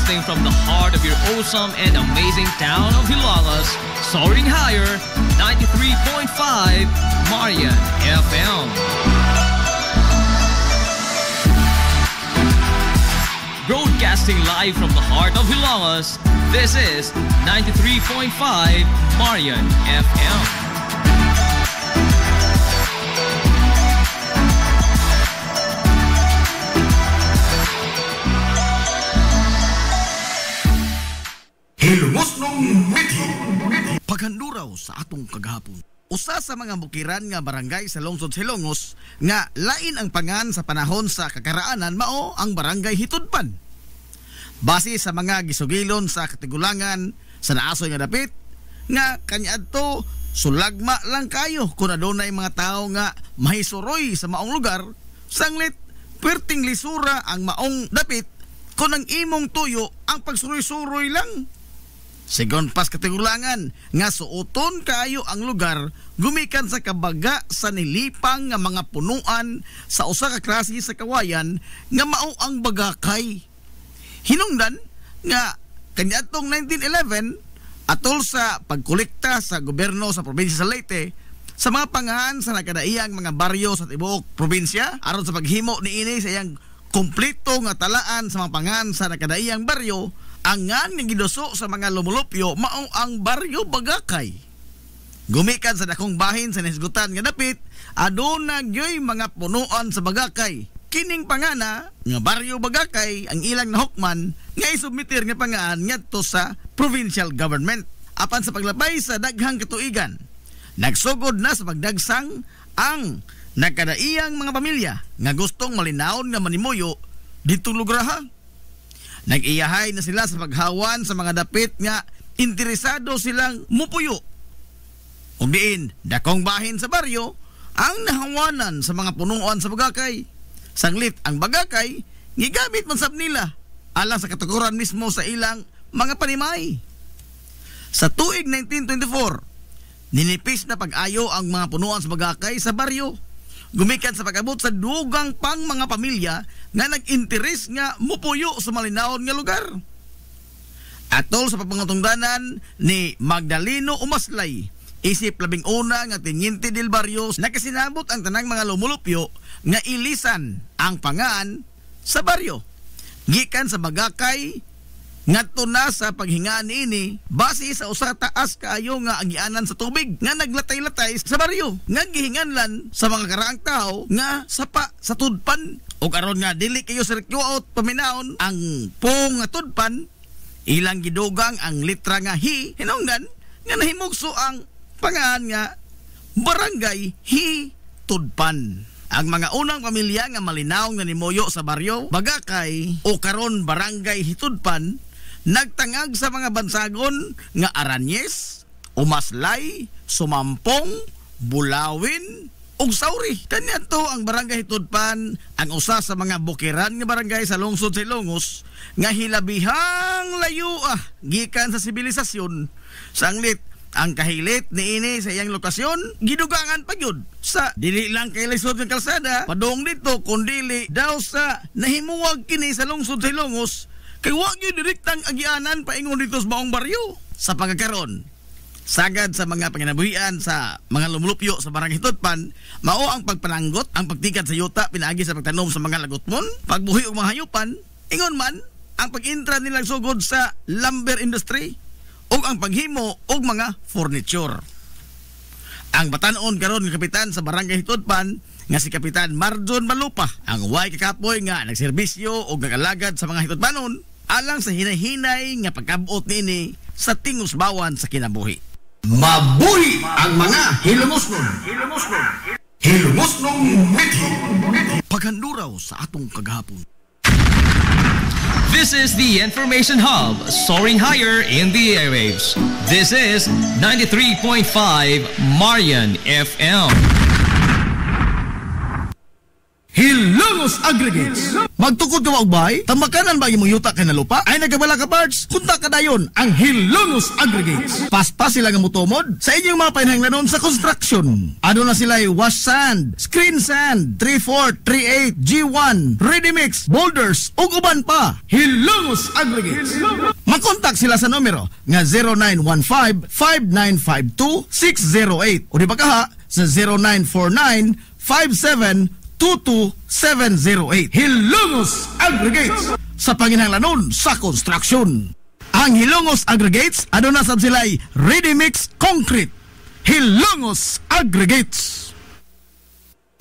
Broadcasting from the heart of your awesome and amazing town of Hilalas, soaring higher, 93.5 Marian FM. Broadcasting live from the heart of Hilalas, this is 93.5 Marian FM. Hilumos nung mithi. Paghanduraw sa atong kagahapon. Usa sa mga bukiran nga barangay sa lungsod Silongos nga lain ang pangan sa panahon sa kakaraanan mao ang barangay Hitudpan. Base sa mga gisugilon sa katigulangan sa naasoy nga dapit nga kaniadto sulagma lang kayo kung adunay mga tao nga mahisuroy sa maong lugar, sanglit perting lisura ang maong dapit kung ang imong tuyo ang pagsuroy-suroy lang. Sigon pas katigulangan nga suoton kaayo ang lugar gumikan sa kabaga sa nilipang nga mga punuan sa usa ka klase sa kawayan nga mao ang bagakay. Hinungdan nga kaniadtong 1911 atol sa pagkolekta sa gobyerno sa probinsya sa Leyte sa mga pangahan sa nakadaiyang mga baryo sa tibuok probinsya aron sa paghimo niini sa iyang kompleto nga talaan sa mga pangahan sa nakadaiyang baryo. Ang nga giduso sa mga lumulupyo mao ang baryo Bagakay. Gumikan sa dakong bahin sa nisgutan nga dapit aduna gyoy mga punuan sa Bagakay. Kining pangana nga baryo Bagakay ang ilang nahukman nga isubmitir nga pangaan ngadto sa provincial government. Apan sa paglabay sa daghang katuigan, nagsugod na sa pagdagsang ang nakadaiyang mga pamilya nga gustong malinawon nga manimuyo ditong lugar. Nag-iyahay na sila sa paghawan sa mga dapit nga interesado silang mupuyo. Ug diin, dakong bahin sa baryo ang nahawanan sa mga punuan sa Bagakay. Sanglit ang Bagakay, gigamit man sab nila alang sa katukuran mismo sa ilang mga panimay. Sa tuig 1924, ninipis na pag-ayo ang mga punuan sa Bagakay sa baryo. Gumikan sa pag-abot sa dugang pang mga pamilya nga nag-interes nga mupuyo sa malinawon nga lugar. Atol sa pagpangutungdanan ni Magdaleno Umaslay, isip 11 nga Teniente del Barrio, nakasinabot ang tanang mga lumulupyo nga ilisan ang pangaan sa baryo. Gikan sa Bagakay ngadto na sa paghingaan niini base sa usa taas kaayo nga agianan sa tubig nga naglatay-latay sa baryo nga gihinganlan sa mga karaang tao nga sapa sa tudpan o karon nga dili kayo sirkuot paminaon ang pong nga tudpan ilang gidugang ang litra nga hi hinungdan nga nahimugso ang pangaan nga barangay Hitudpan. Ang mga unang pamilya nga malinaw nga nimuyo sa baryo Bagakay o karon barangay Hitudpan nagtangag sa mga bansagon nga Aranyes, Umaslay, Sumampong, Bulawin ug Sauri. Kaniadto ang barangay Hitudpan ang usa sa mga bukiran nga barangay sa lungsod Silongos nga hilabihang layo gikan sa sibilisasyon. Sanglit ang kahilit niini sa iyang lokasyon gidugangan pa gyud sa dili lang kay lisod nga kalsada padung dito kundi daw sa nahimuwag kini sa lungsod Silongos. Kay wag yung direktang agianan paingon dito sa maong baryo. Sa pagkakaroon, sagad sa mga panginabuhian sa mga lumulupyo sa barangay Hitudpan, mao ang pagpananggot, ang pagtikad sa yuta, pinaagi sa pagtanom sa mga lagutmon, pagbuhi og mga hayupan, ingon man, ang pag-intra nilang sugod sa lumber industry, o ang paghimo og mga furniture. Ang batanon karon ng kapitan sa barangay Hitudpan, nga si Kapitan Marjon Malupa, ang way kakapoy nga nagserbisyo o nagalagad sa mga Hitudpanon, alang sa hinay-hinay nga pagkabuot niini sa tingusbawan sa kinabuhi. Mabuhi ang mga hilumosnon. Hilumosnon mithi. Paghanduraw sa atong kagahapon. This is the Information Hub, soaring higher in the airwaves. This is 93.5 Marian FM. Hilumos Hilongos Aggregates. Magtukod ka ba og bay? Tambakanan ba imong yuta kay na lupa? Ay nagabala ka parts? Kunta ka dayon ang Hilongos Aggregates. Paspas sila nga motomod sa inyong mga panahinglanon sa construction. Ano na sila wash sand, screen sand, 3/4, 3/8, G1, ready mix, boulders, ug uban pa. Hilongos Aggregates. Makontak sila sa numero nga 0915-5952-608 o di ba kaha sa 0949-5722-708. Hilongos Aggregates sa panginahanglanon sa construction. Ang Hilongos Aggregates aduna sab sila'y ready mix concrete. Hilongos Aggregates.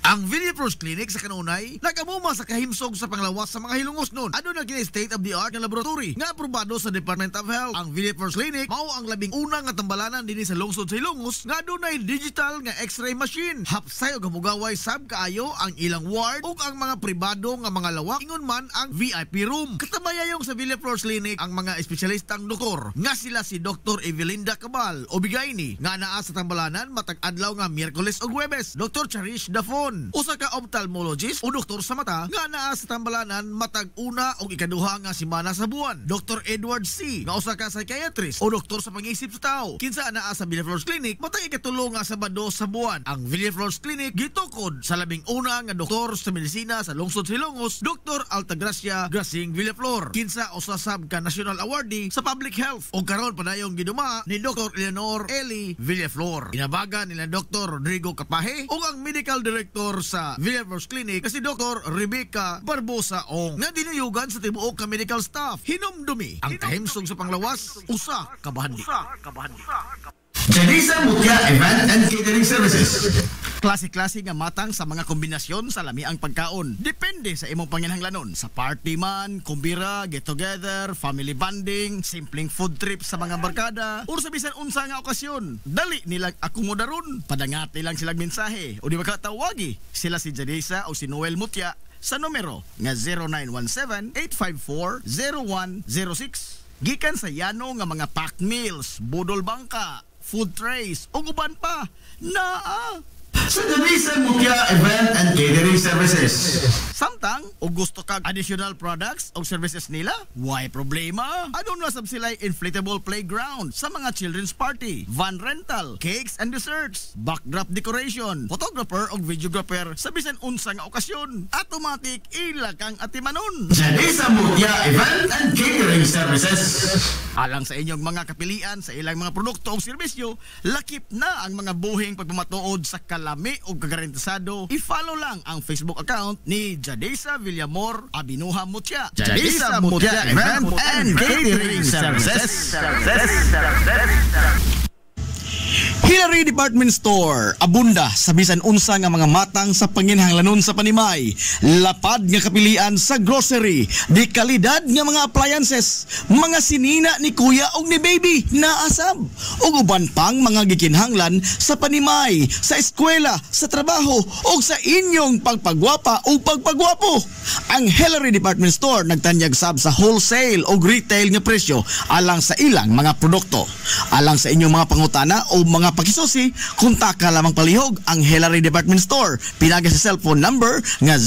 Ang Villaflores Clinic sa kanunay nagamuma sa kahimsog sa panglawas sa mga hilongos nun. Ano na kini state of the art nga laboratory nga aprobado sa Department of Health. Ang Villaflores Clinic mao ang labing una nga tambalanan dinhi sa lungsod sa Hilongos nga adunay digital nga X-ray machine. Hapsay og hamugaway sab kaayo ang ilang ward ug ang mga pribado nga mga lawak ingon man ang VIP room. Katabayayong sa Villaflores Clinic ang mga espesyalistang doktor nga sila si Dr. Evelinda Cabal o Bigayni nga naa sa tambalanan matag adlaw nga Miyerkules ug Huwebes. Dr. Charish Dafon usa ka ophthalmologist o doktor sa mata nga naa sa tambalanan matag una o ikaduha nga semana sa buwan. Dr. Edward C. nga usa ka psychiatrist o doktor sa pag-iisip sa tao. Kinsa naa sa Villaflores Clinic matag ikatulo nga Sabado sa buwan. Ang Villaflores Clinic gitukod sa labing una nga doktor sa medisina sa lungsod sa Hilongos, Dr. Altagracia Grasing Villaflor. Kinsa usa sab ka national awardee sa public health o karon padayong giduma ni Dr. Eleanor Eli Villaflor. Inabagan nila Dr. Rodrigo Capaje o ang medical director sa Villaflores Clinic kasi Dr. Rebecca Barbosa Ong nga dinuyugan sa tibuok ka medical staff. Hinumdumi ang kahimsog sa panglawas usa ka bahandi. Janisa Mutya Event and Catering Services. Klase-klase nga matang sa mga kombinasyon sa lami ang pagkaon. Depende sa imong panginahanglanon. Sa party man, kumbira, get together, family bonding, simpleng food trip sa mga barkada, o sa bisan unsa nga okasyon. Dali nilang akomodaron. Padangati lang silang mensahe. O di ba katawagi sila si Janisa o si Noel Mutya sa numero nga 0917-854-0106. Gikan sa yano nga mga packed meals, budol bangka, food trays, o uban pa. Naa! Sa Janisa Mutya Event and Catering Services. Samtang, o gusto kag additional products o services nila, why problema? Ano na sab sila inflatable playground sa mga children's party, van rental, cakes and desserts, backdrop decoration, photographer o videographer sa bisan unsa nga okasyon. Automatic ila kang atimanon. Janisa Mutya Event and Catering Services. Alang sa inyong mga kapilian sa ilang mga produkto o serbisyo, lakip na ang mga buhing pagpamatuod sa kalami o kagarantisado. I-follow lang ang Facebook account ni Janisa Villamor Abinuha Mutya. Janisa Mutya Event and Catering Services. Hillary Department Store, abunda sa bisan unsa nga mga matang sa panginahanglanon sa panimay, lapad nga kapilian sa grocery, di kalidad nga mga appliances, mga sinina ni kuya og ni baby naasab, ug uban pang mga gikinhanglan sa panimay, sa eskwela, sa trabaho ug sa inyong pagpagwapa o pagpagwapo. Ang Hillary Department Store nagtanyag sab sa wholesale o retail nga presyo alang sa ilang mga produkto. Alang sa inyong mga pangutana o mga pakisusi, kontak ka lamang palihog ang Hillary Department Store. Pinaga sa cellphone number nga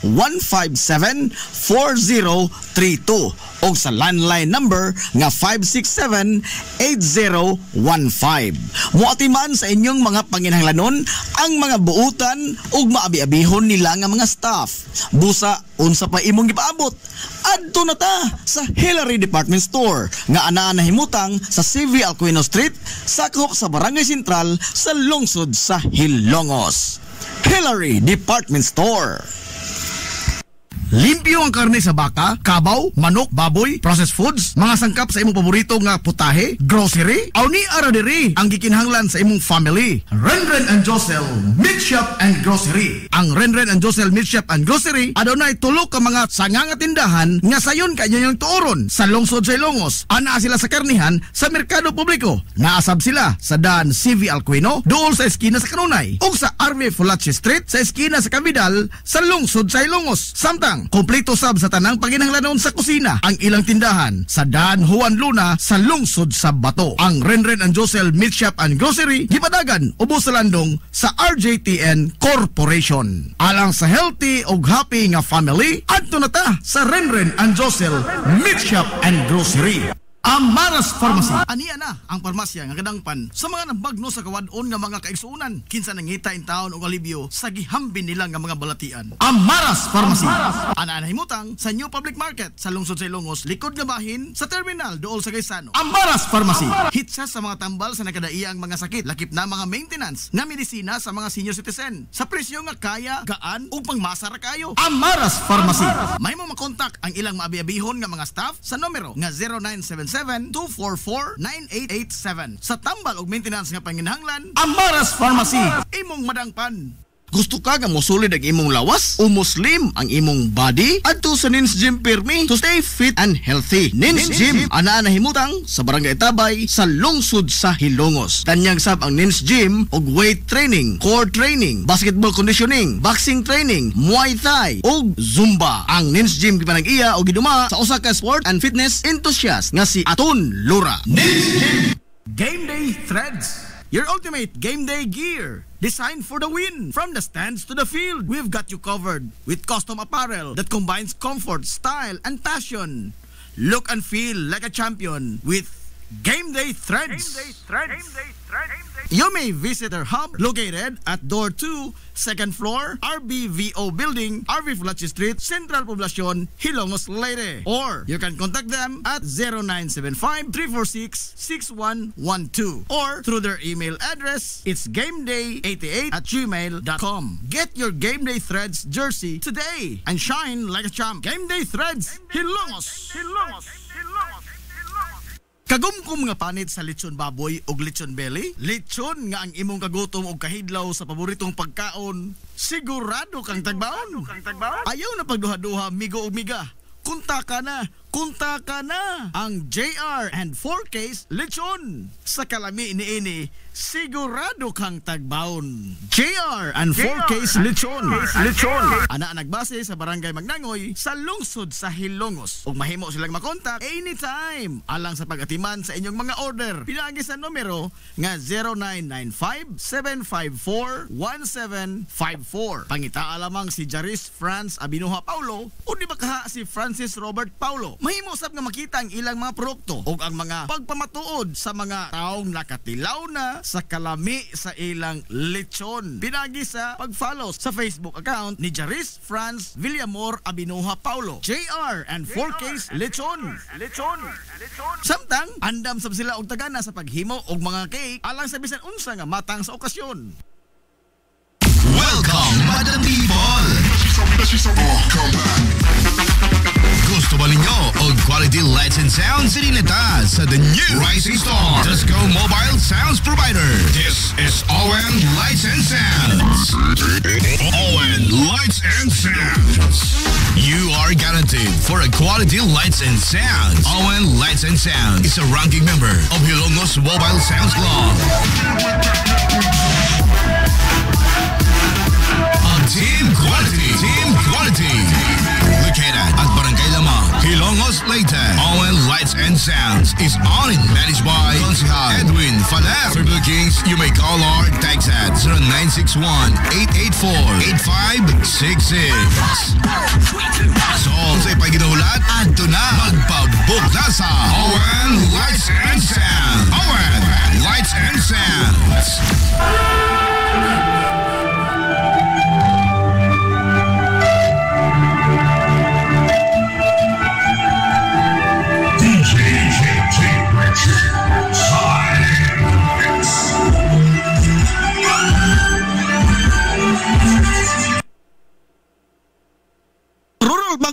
0917-157-4032 o sa landline number nga 567-8015. Muatiman sa inyong mga panginahanglanon ang mga buutan ug maabi-abihon nila nga mga staff. Busa unsa pa imong gipaabot, adto na ta sa Hillary Department Store nga anaa nahimutang sa CV Alcuino Street, sakop sa Barangay Sentral sa lungsod sa Hilongos. Hillary Department Store. Limpyo ang karne sa baka, kabaw, manok, baboy, processed foods, mga sangkap sa imong paborito nga putahe, grocery, aw ni ara diri ang gikinahanglan sa imong family. Renren and Josel Meat Shop and Grocery. Ang Renren and Josel Meat Shop and Grocery adunay tulo ka mga sanganga tindahan nga sayon kay inyong tuoron sa lungsod sa Ilongos. Ana sila sa karnihan sa merkado publiko. Naasab sila sa Dan CV Alcuino, dool sa eskina sa Kanunay, ug sa RV Fulache Street sa eskina sa Cabidal sa lungsod sa Ilongos. Samtang lang. Kompleto sab sa tanang paginahanglanon sa kusina ang ilang tindahan sa Dan Juan Luna sa lungsod sa Bato. Ang Renren and Josel Meat Shop and Grocery gipadagan ubos sa landong sa RJTN Corporation. Alang sa healthy ug happy nga family, adto na ta sa Renren and Josel Meat Shop and Grocery. Amaras Pharmacy. Aniya na ang parmasya nga kadangpan sa mga nabagno sa kawadon nga mga kaigsuunan. Kinsa nangita in taon og alibyo sa gihambin nila nga mga balatian. Amaras Pharmacy. Ana himutang sa New Public Market sa lungsod sa Ilongos, likod nga bahin sa terminal duol sa Gaisano. Amaras Pharmacy. Hitsa sa mga tambal sa nakadaiyang mga sakit, lakip na mga maintenance nga medisina sa mga senior citizen sa presyo nga kaya, gaan ug pangmasara kayo. Amaras Pharmacy. May mo makontak ang ilang maabi-abihon nga mga staff sa numero nga 0977-244-9887. Sa tambal og maintenance nga panginahanglan, Amaras Pharmacy. Imong madangpan. Gusto ka nga mosulid ang imong lawas o muslim ang imong body? Adto sa Nins Gym Pirmi to stay fit and healthy. Nins Gym ana himutang sa Barangay Tabay sa lungsod sa Hilongos. Tanyag sab ang Nins Gym og weight training, core training, basketball conditioning, boxing training, Muay Thai ug Zumba. Ang Nins Gym gipanag-iya og giduma sa usa ka sport and fitness enthusiast nga si Aton Lura. Nins Gym Game Day Threads, your ultimate game day gear. Designed for the win. From the stands to the field, we've got you covered with custom apparel that combines comfort, style, and passion. Look and feel like a champion with Game Day Threads. You may visit our hub located at Door 2, 2nd floor, RBVO Building, RV Flachi Street, Central Poblacion, Hilongos, Leyte. Or you can contact them at 0975-346-6112 or through their email address. It's gameday88@gmail.com. Get your Game Day Threads jersey today and shine like a champ. Game Day Threads, Hilongos. Kagumkum nga panit sa lechon baboy o lechon belly? Lechon nga ang imong kagutom o kahidlaw sa paboritong pagkaon. Sigurado kang tagbaon. Ayaw na pagduha-duha, migo o miga. Kunta ka na ang JR and 4K's lechon. Sa kalami ini sigurado kang tagbaon. JR and 4K's lechon. Ana nagbase sa Barangay Magnangoy sa lungsod sa Hilongos. Ug mahimo silang makontak anytime alang sa pag-atiman sa inyong mga order. Pinaagi sa numero nga 0995-754-1754. Pangitaa lamang si Jaris Franz Abinuha Paulo o di ba kaha si Francis Robert Paulo. Mahimo sab nga makita ang ilang mga produkto o ang mga pagpamatuod sa mga taong nakatilaw na sa kalami sa ilang lechon. Pinagi sa pag-follow sa Facebook account ni Jaris Franz Villamor Abinuha Paulo. JR and 4K's lechon. Samtang andam sab sila og tagana sa paghimo og mga cake alang sa bisan unsa nga matang sa okasyon. Welcome, Madam People! Gusto ba ninyo og quality lights and sounds ininita sa the new Rising Star Disco Mobile Sounds Provider? This is ON Lights and Sounds. ON Lights and Sounds. You are guaranteed for a quality lights and sounds. ON Lights and Sounds is a ranking member of Hilongos Mobile Sounds Club. Team Quality. Located at Barangay Lamang, Hilongos, Leyte. ON Lights and Sounds is owned and managed by Consihal Edwin Faler. For bookings, you may call or text at 0961-884-8566. So, sa ipaginahulat, adto na magpabook na sa ON Lights and Sounds. ON Lights and Sounds.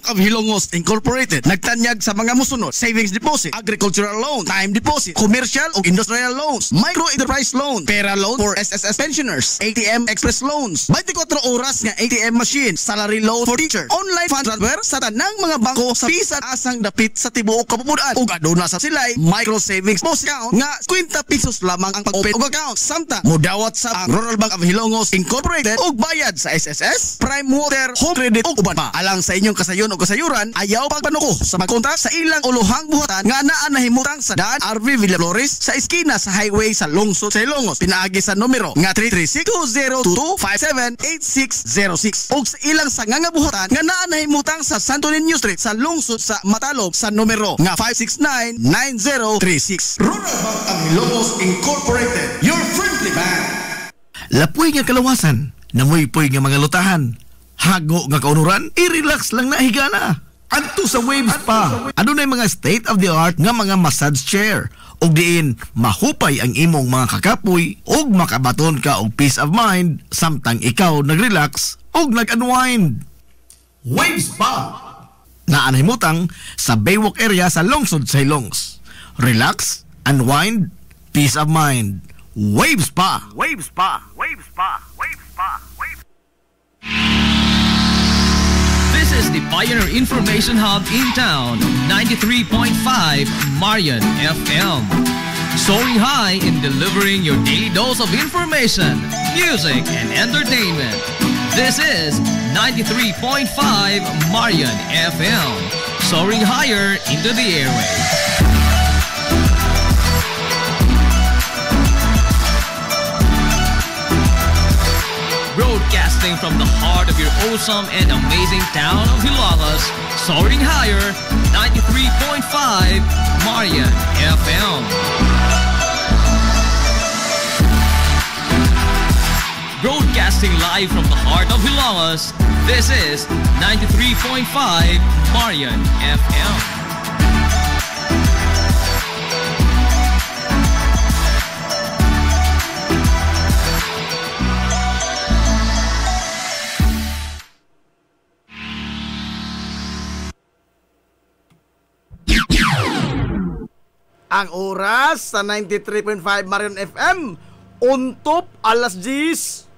Bank of Hilongos Incorporated nagtanyag sa mga musunod: savings deposit, agricultural loan, time deposit, commercial o industrial loans, micro enterprise loan, pera loan for SSS pensioners, ATM express loans, 24 oras nga ATM machine, salary loan for teacher, online fund transfer sa tanang mga bangko sa bisan asang dapit sa tibuok kapupunan. Ug aduna sa silay micro savings deposit account nga 50 pesos lamang ang pag-open og account. Samtang modawat sa ang Rural Bank of Hilongos Incorporated og bayad sa SSS, Prime Water, Home Credit ug uban pa. Alang sa inyong kasayon o kasayuran, ayaw pagpanuko sa magkontak sa ilang ulohang buhatan nga naa nahimutang sa daan RV Villaflores sa eskina sa highway sa lungsod sa Hilongos. Pinaagi sa numero nga 336-2022-578606 ug sa ilang sanganga buhatan nga naa nahimutang sa Santo Niño Street sa lungsod sa Matalog sa numero nga 569-9036. Rural Bank of Hilongos Incorporated, your friendly bank. Lapoy nga kalawasan, namoy-poy nga mga lutahan, hago nga kaunuran, i-relax lang na higana. Adto sa Waves pa, adunay mga state-of-the-art nga mga massage chair, ug diin mahupay ang imong mga kakapoy, ug makabaton ka og peace of mind, samtang ikaw nag-relax ug nag-unwind. Waves pa! Naanhimutang sa Baywalk area sa lungsod sa Hilongos. Relax, unwind, peace of mind. Waves pa! Waves pa! Waves pa! Waves pa! Waves. This is the Pioneer Information Hub in town, 93.5 Marian FM. Soaring high in delivering your daily dose of information, music, and entertainment. This is 93.5 Marian FM. Soaring higher into the airwaves. Broadcasting from the heart of your awesome and amazing town of Hilalas, soaring higher, 93.5 Marian FM. Broadcasting live from the heart of Hilalas, this is 93.5 Marian FM. Ang oras sa 93.5 Marian FM, untop alas 10.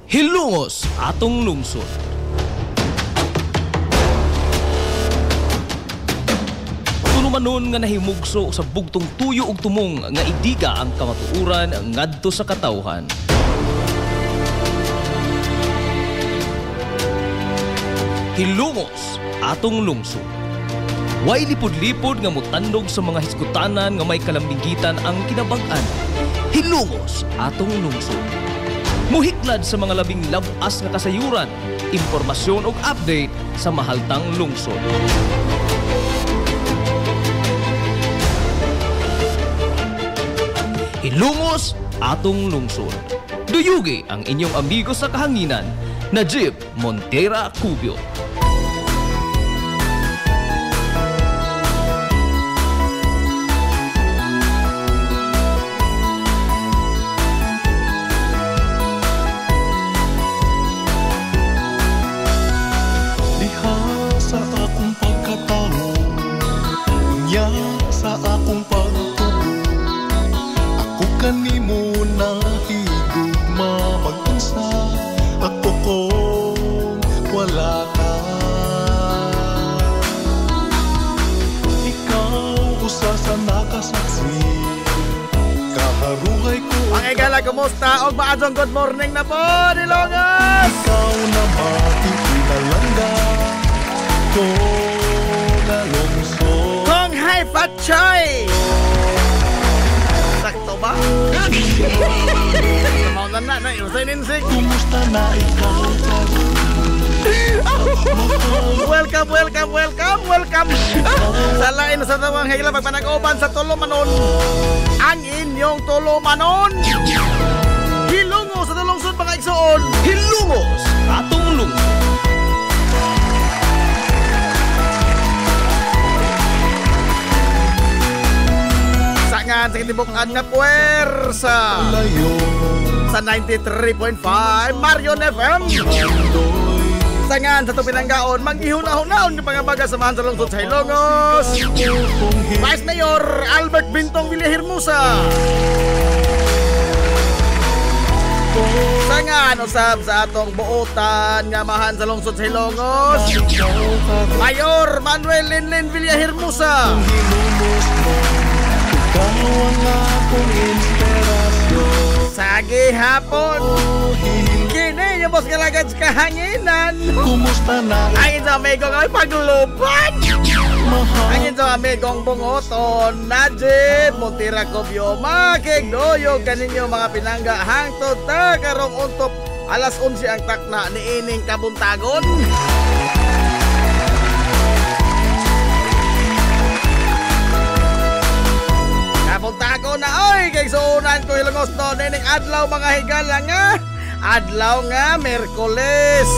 Hilongos atong lungsod. Tunumanon nga nahimugso sa bugtong tuyo ug tumong nga idiga ang kamatuuran ngadto sa katawhan. Hilongos atong lungsod. Way lipod-lipod nga mutandog sa mga hiskutanan nga may kalambigitan ang kinabag-an. Hilongos atong lungsod. Muhiklad sa mga labing labas nga kasayuran, impormasyon ug update sa mahaltang lungsod. Hilongos atong lungsod. Duyugi ang inyong amigo sa kahanginan, Najib Montera Cubio. Diha sa akong pagkatao, unya sa akong pagtubo, ako kanimo na higugma mag-unsa, ako kung wala ka. Ikaw usa sa nakasaksi, kaharuhay ko. Mga igala, kumusta? O maadong good morning na po, Hilongos! Ikaw na makipinalangga ko na lungsod. Kong Hai Fat Choy! Sakto ba? Mau na iusay ninsig. Kumusta na ikaw? Welcome sa lain sa tawang higla pagpanag-uban sa Tulumanon. Ang inyong Tulumanon, Hilongos sa lungsod mga igsoon. Hilongos atong lungsod. Sangan sa kitibukan nga puwersa. Layo sa 93.5 Marion FM. Sangan sa Tupinanggaon, mag-ihon-ahon-ahon yung pangabaga samahan sa lungsod sa Ilongos. Vice Mayor Albert Bintong Villahermosa. Sangan usab sa atong buotan nga mahan sa lungsod sa Ilongos, Mayor Manuel Linlin Villahermosa. Sagi hapon kini yung boss kalagad sa kahanginan. Kumusta na? Angin sa amigong ay paglupad. Angin sa amigong bungoton. Najib Montira Kobyo makigdoyo kaninyo mga pinangga. Hangtod ta karong untop alas 11 ang takna ni ining kabuntagon. Kabuntagon na oy kay suunan ko Ilongos to nining adlaw mga higala nga. Adlaw nga Miyerkules.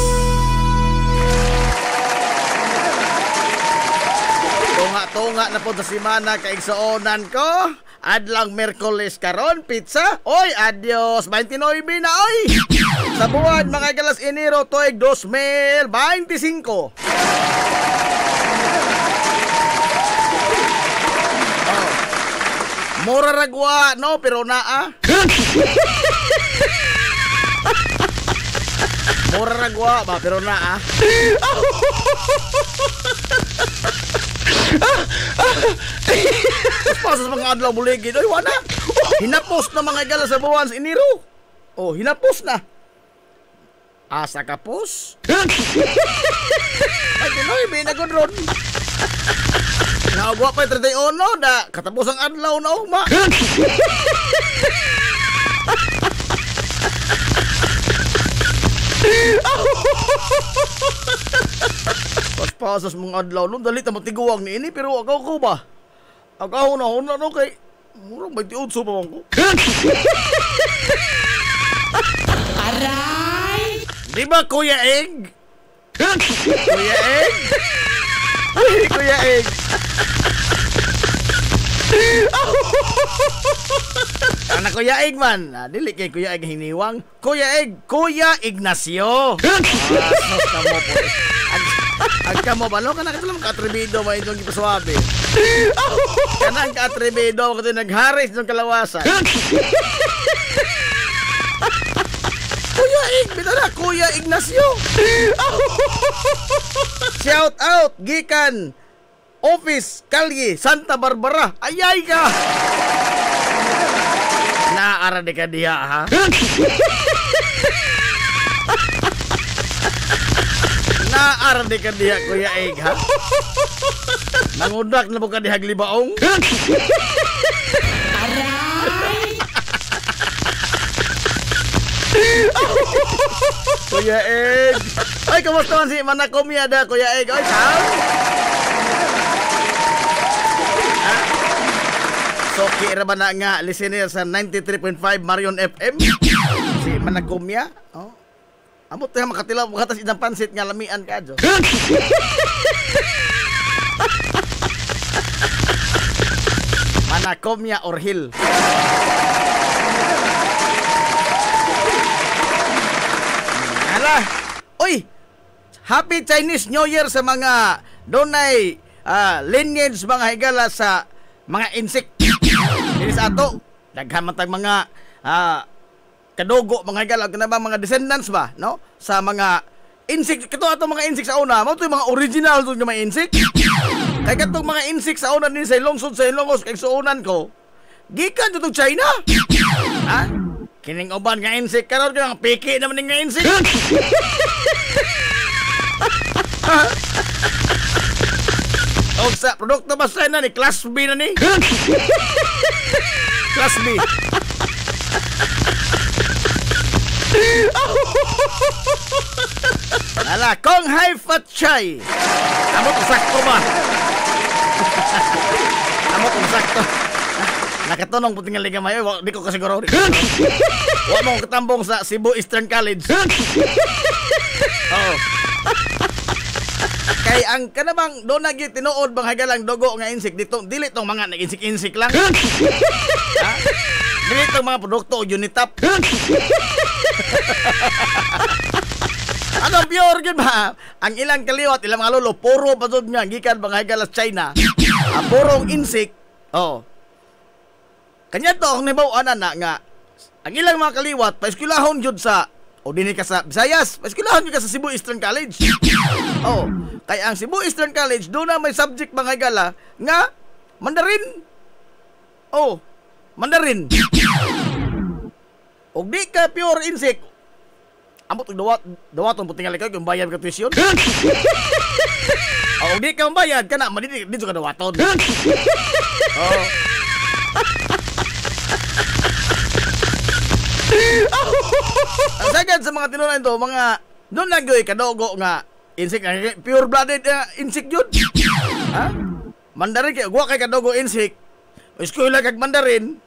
Tunga-tunga na po sa simana kay suunan ko. Adlaw Miyerkules karon pizza. Oy, adios 29 na oy. Sa buwan mga galas Enero tuig 2025. Mura ragwa, no? Pero naa. Mura ragwa ba? Pero naa. Tapos sa mga adlaw buligid. Ay, wala. Hinapos na mga gala sa buwan sa Enero. Oh, hinapos na. Asa kapos? Ay, Pinoy, binagod ron. Naugwa pa yung 31 da katapos ang adlaw na ugma. Paspas mga adlaw nun dalit na matiguang ni ini pero agaw ko ba? Agaw na no kay murang 28 pa man ko. Aray! Di ba Kuya Egg? Kuya Egg? Ay, Kuya Egg. Anak Kuya Egg man. Dili kay Kuya Egg hiniwang. Kuya Egg, Kuya Ignacio. Sos ka mo po. Agka mo ba? Lo ka na kasi lang ka-atrebido mo itong ipaswabe. Kanang ka-atrebido kasi nagharis ng kalawasan. Kuya Egg, bitara, Kuya Ignacio. Shout out, gikan Office, Kalye, Santa Barbara. Ayay ka! Naara di ka diha, ha? Naara di ka diha, Kuya Egg, ha? Nangudak na po ka diha glibaong. Kuya Egg. Ay, kumusta man si Manakomia da, Kuya Egg? Ay, saan? So, kira ba na nga listener sa 93.5 Marion FM? Si Manakomia? Oh. Amot tayo makatilaw, makatas idang pansit nga lamian ka, Jo. Manakomia or Hill? Hala! Uy! Happy Chinese New Year sa mga donay lineage mga higala sa mga insect. Dili sa ato, daghan man tag mga kadugo mga higala kana ba mga descendants ba, no? Sa mga insect, kato ato mga insect sa una, mo to mga original to mga insect. Kay katong mga insect sa una din sa Ilongson sa Ilongos kay suunan ko, gikan to China. Ha? Kining uban nga insect karon nga piki naman nga insect. O sa produkto ba sa na ni Class B na ni? Class B. Ala, kong high fat chai. Amo to sakto ba? Amo to sakto. Nakatunong puting nga liga mayo, di ko kasiguro. Wa mo katambong sa Cebu Eastern College. Oh. Kay ang kanabang do nagi tinuod bang hagalang dugo nga insik dito dili tong mga nag-insik-insik lang. Ha? Dili Dito mga produkto o Unitap. Ano pure yun ba? Ang ilang kaliwat, ilang mga lolo, puro pasod nga, gikan mga higala sa China. Purong insect. Oh. Kanya to, ang nabawaan na nga, ang ilang mga kaliwat, paiskulahon yun sa, o dini ka sa Visayas, paiskulahon yun ka sa Cebu Eastern College. Oh. Kaya ang Cebu Eastern College, doon na may subject mga higala, nga, Mandarin. Oh. Mandarin. O di ka pure insect, amot og dawaton puting alikaw kung bayad ka tuition. O di ka bayad kana madidi dito ka dawaton. Oh. Ang sagad sa mga tinunan to, mga doon lang yoy kadogo nga insect, pure blooded insect yun. Ha? Mandarin kay wa kay kadogo insect. Eskwela kag Mandarin.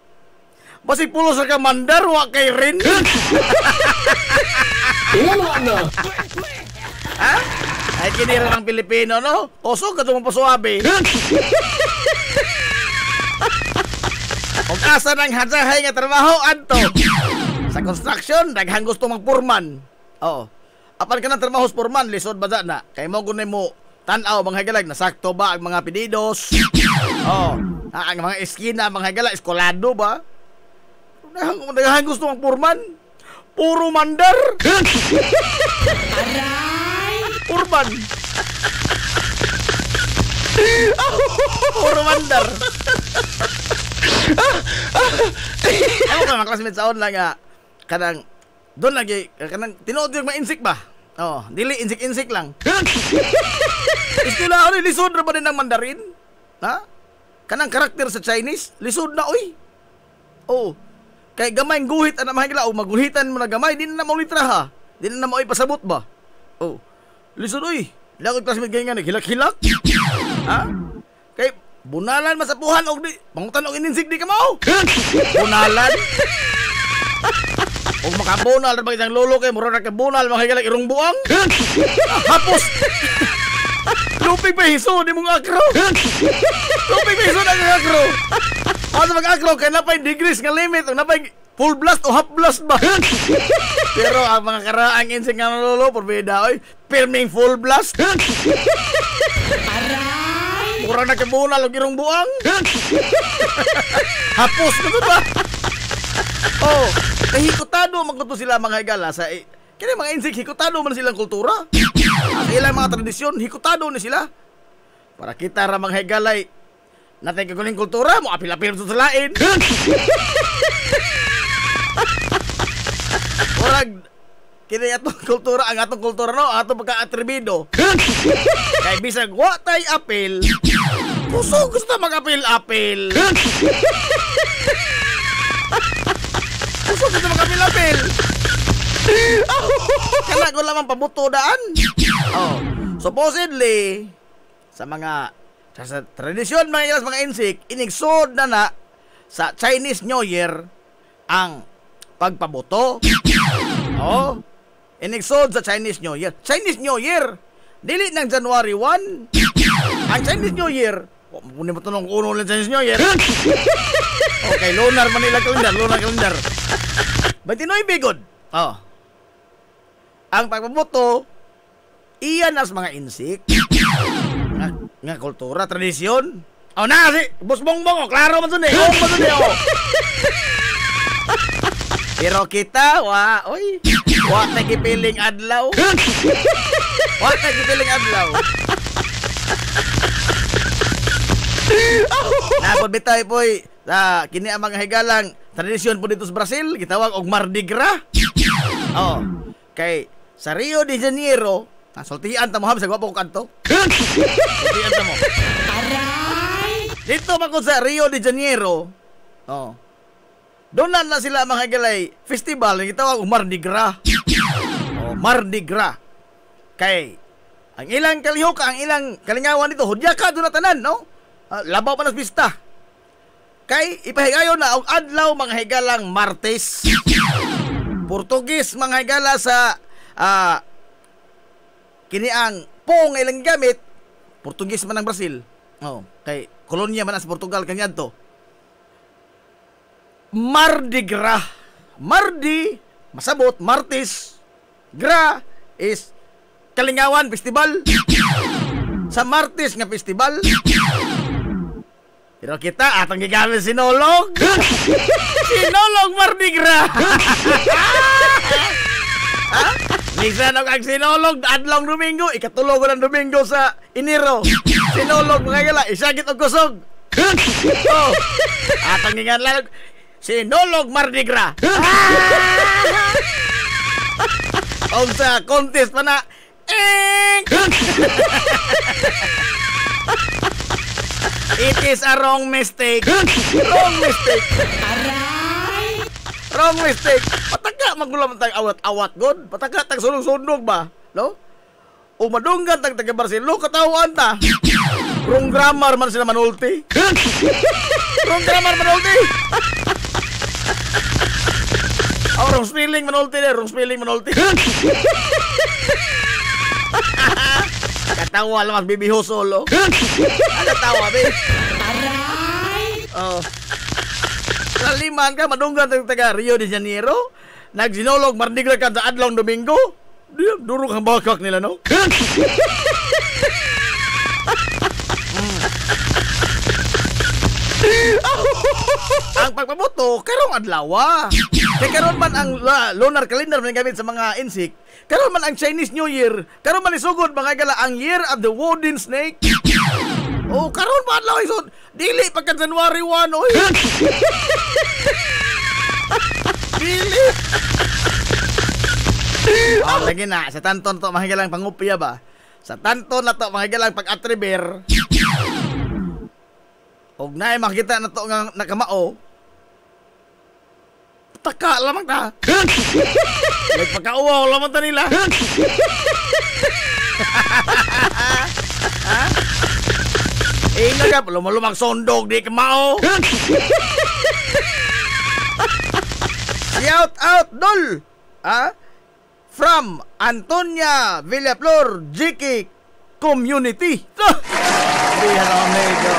Basi pulo sa ka mandar wa kay rin. Ha? Ay kinira ng Pilipino, no? Tosok ka itong pasuabi. Kung asa ng hadsahay nga trabaho, anto. Sa construction, daghang gusto magpurman. Oo. Apan ka ng trabaho sa purman, lisod ba na? Kaya mo gunay mo, tanaw, mga higalag, nasakto ba ang mga pedidos? Oo. Ang mga eskina, mga higalag, eskolado ba? Daghang gusto magpurman. Puro mandar. Urban. Puro mandar. Ako ka mga classmates sa online nga kanang doon lagi kanang tinuod yung mga insect ba? Oh, dili insect lang. Istila ano lisod ra ba din ng Mandarin? Ha? Kanang karakter sa Chinese, lisod na oy. Oh. Kay gamay guhit ana mahigla o maguhitan mo na gamay, di na mo litra ha. Di na mo pasabot ba? Oh. Lisod oy. Lakot classmate kay nga hilak-hilak. Ha? Kay bunalan masapuhan og di pangutan og ininsig di ka mao. Bunalan. Og makabunal ra ba isang lolo kay mura ra ka bunal makigala irong buang. Hapos. Lupig pa hiso di mong akro. Lupig pa hiso ang akro. Ano mag-akro kay napay degrees nga limit, napay full blast o half blast ba? Pero ang mga karaang insig nga lolo porbida oy, filming full blast. Mura na kabunal og irong buang. Hapos ko ba? Oh, kahikutado magkuto sila mga higala sa kini mga insik hikutado man silang kultura. Ang ilang mga tradisyon hikutado ni sila. Para kita ra mga higalay natay kaguling kultura mo apil-apil sa lain. Orag kini atong kultura, ang atong kultura no, atong pagka-atribido. Kay bisag wa tay apil. Gusto mag-apil-apil. Gusto mag-apil-apil. Kana ko lamang pabuto daan. Oh, supposedly sa mga sa tradisyon mga insik, inigsod na sa Chinese New Year ang pagpabuto. Oh, inigsod sa Chinese New Year. Chinese New Year, dili ng January 1. Ang Chinese New Year, muna mo tanong uno lang Chinese New Year. Okay, lunar Manila calendar. But Pinoy bigod. Oh. Ang pagpabuto, iyan as mga insik. Nga kultura, tradisyon. Oh na, si Boss Bongbong, klaro man dun eh. Oh. Pero kita, wa nagipiling adlaw. Wa nagipiling adlaw. Napod bitay po'y kini ang mga higalang tradisyon po dito sa Brazil, gitawag og Mardi Gras. Oh, kay sa Rio de Janeiro, sultian ta mo ha, sa gwapo ko kanto. Sultian ta mo. Aray! Dito man ko sa Rio de Janeiro, oh, doon na sila mga higalay festival, gitawag og Mardi Gras. Oh, Mardi Gras. Kay ang ilang kalihok, ang ilang kalingawan dito, hudya ka doon na tanan, no? Labaw pa nas pista. Kay ipahigayon na og adlaw mga higalang Martes. Portugis mga higala sa kini ang pong ilang gamit Portugis man ang Brazil. Oh, kay kolonya man sa Portugal kanyadto. Mardi Gras. Mardi, masabot, Martis. Gras is Kalingawan Festival. Sa Martis nga festival. Pero kita atong gigamit sinolog. Sinolog Mardi Gras. Minsan ang sinolog adlong Domingo, ikatulog ng Domingo sa Enero. Sinolog mga gala, isagit og kusog. Oh, atong gigamit sinolog Mardi Gras. O sa contest pa na it is a wrong mistake. Wrong mistake. Wrong mistake. Pataka magulam tag awat-awat god. Pataka tag sunog-sunog ba? No? O madunggan tag taga Barcelona katawaan ta. Wrong grammar man sila manulti. Wrong grammar manulti. Oh, wrong spelling manulti de, wrong spelling manulti. Katawa lang mas bibiho solo. Ano tawa, be? Aray! Oh. Kaliman ka, madunggan taga Rio de Janeiro. Nagsinolog Mardi Gras ka sa adlong Domingo. Durog ang bakak nila, no? Ang pagpaboto, karong adlaw. Kaya karon man ang lunar calendar man gamit sa mga insik. Karon man ang Chinese New Year. Karon man isugod mga gala ang Year of the Wooden Snake. Oh, karon ba adlaw isod? Dili pagka January 1 oy. Dili. Oh, lagi na sa tanton to mga galang pangupya ba? Sa tanton na to mga galang pag-attriber. Og naay makita na to nga nakamao. Taka lamang ta. Nagpakauwaw lamang ta nila. Ha? Ingat ka, lumulumang sondog di kamao. Shout out dol. From Antonia Villaflor GK Community. Hello, amigo.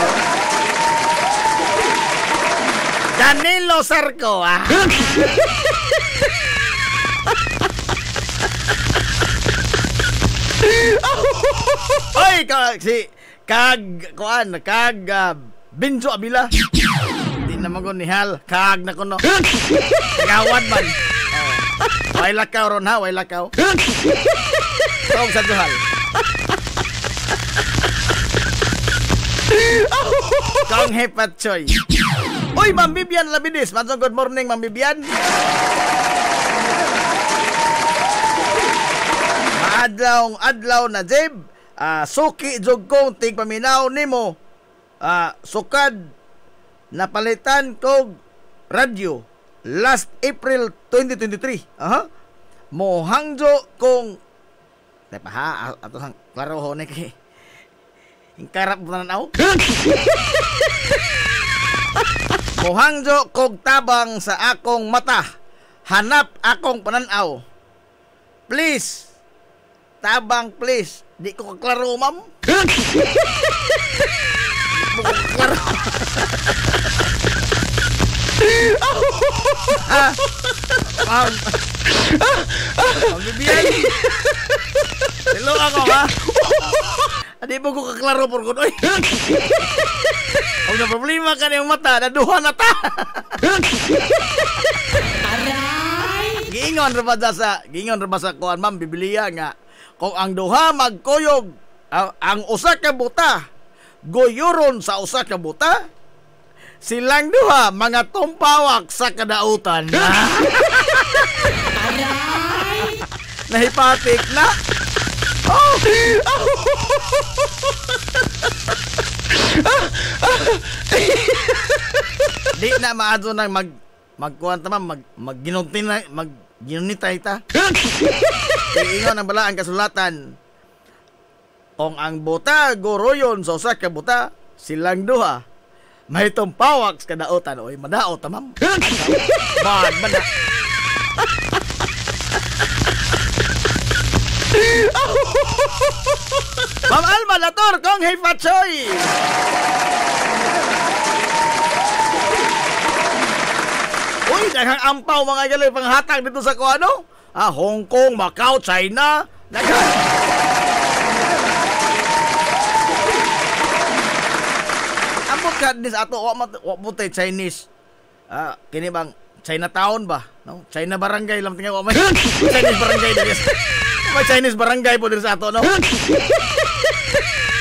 Danilo Sarco, Oy, Binjo Abila. Di naman ko nihal, kag na ko no. Kagawad man. Way lakaw ron ha, way lakaw. Tawag sa duhal. Kong Hepat Choy. Uy, Ma'am Bibian Labinis. Good morning, Ma'am Bibian. Adlaw na Jeb. Suki jog kong tigpaminaw nimo. Sukad napalitan kog radyo last April 2023. Mohangjo kong tepa ha ato hang klaro ho kay ingkarap pananaw. Mohangjo kog tabang sa akong mata. Hanap akong pananaw. Please. Tabang please. Di ko kaklaro, ma'am. Di ko kaklaro. Ma'am. Ma'am Bibian. Hello ako, ha? Di mo ko kaklaro por ko, oy. Huwag na problema ka na yung mata, naduha na ta. Aray! Giingon ra ba sa kuan, ma'am, Biblia nga, kung ang duha magkuyog, ang usa ka buta, goyoron sa usa ka buta, silang duha mga tumpawak sa kadautan. Aray! Nahipatik na. Oh! Di na maadto nang magkuan ta magginunitay ta. Ingon ang bala ang kasulatan. Kung ang buta goroyon sa usa ka buta, silang duha may tumpawak sa kadautan. Oy, madaot ta, ma'am. Bad man na. Ma'am Alma Lator, kong hey Fatsoy. Uy, daghang ampaw mga idol panghatag dito sa kuano. Hong Kong, Macau, China. Daghang. Ambot ka din sa ato, wa mo tay Chinese. Kini bang Chinatown ba? No? China barangay lang tingnan ko may Chinese barangay dito. May Chinese barangay po dito sa ato, no?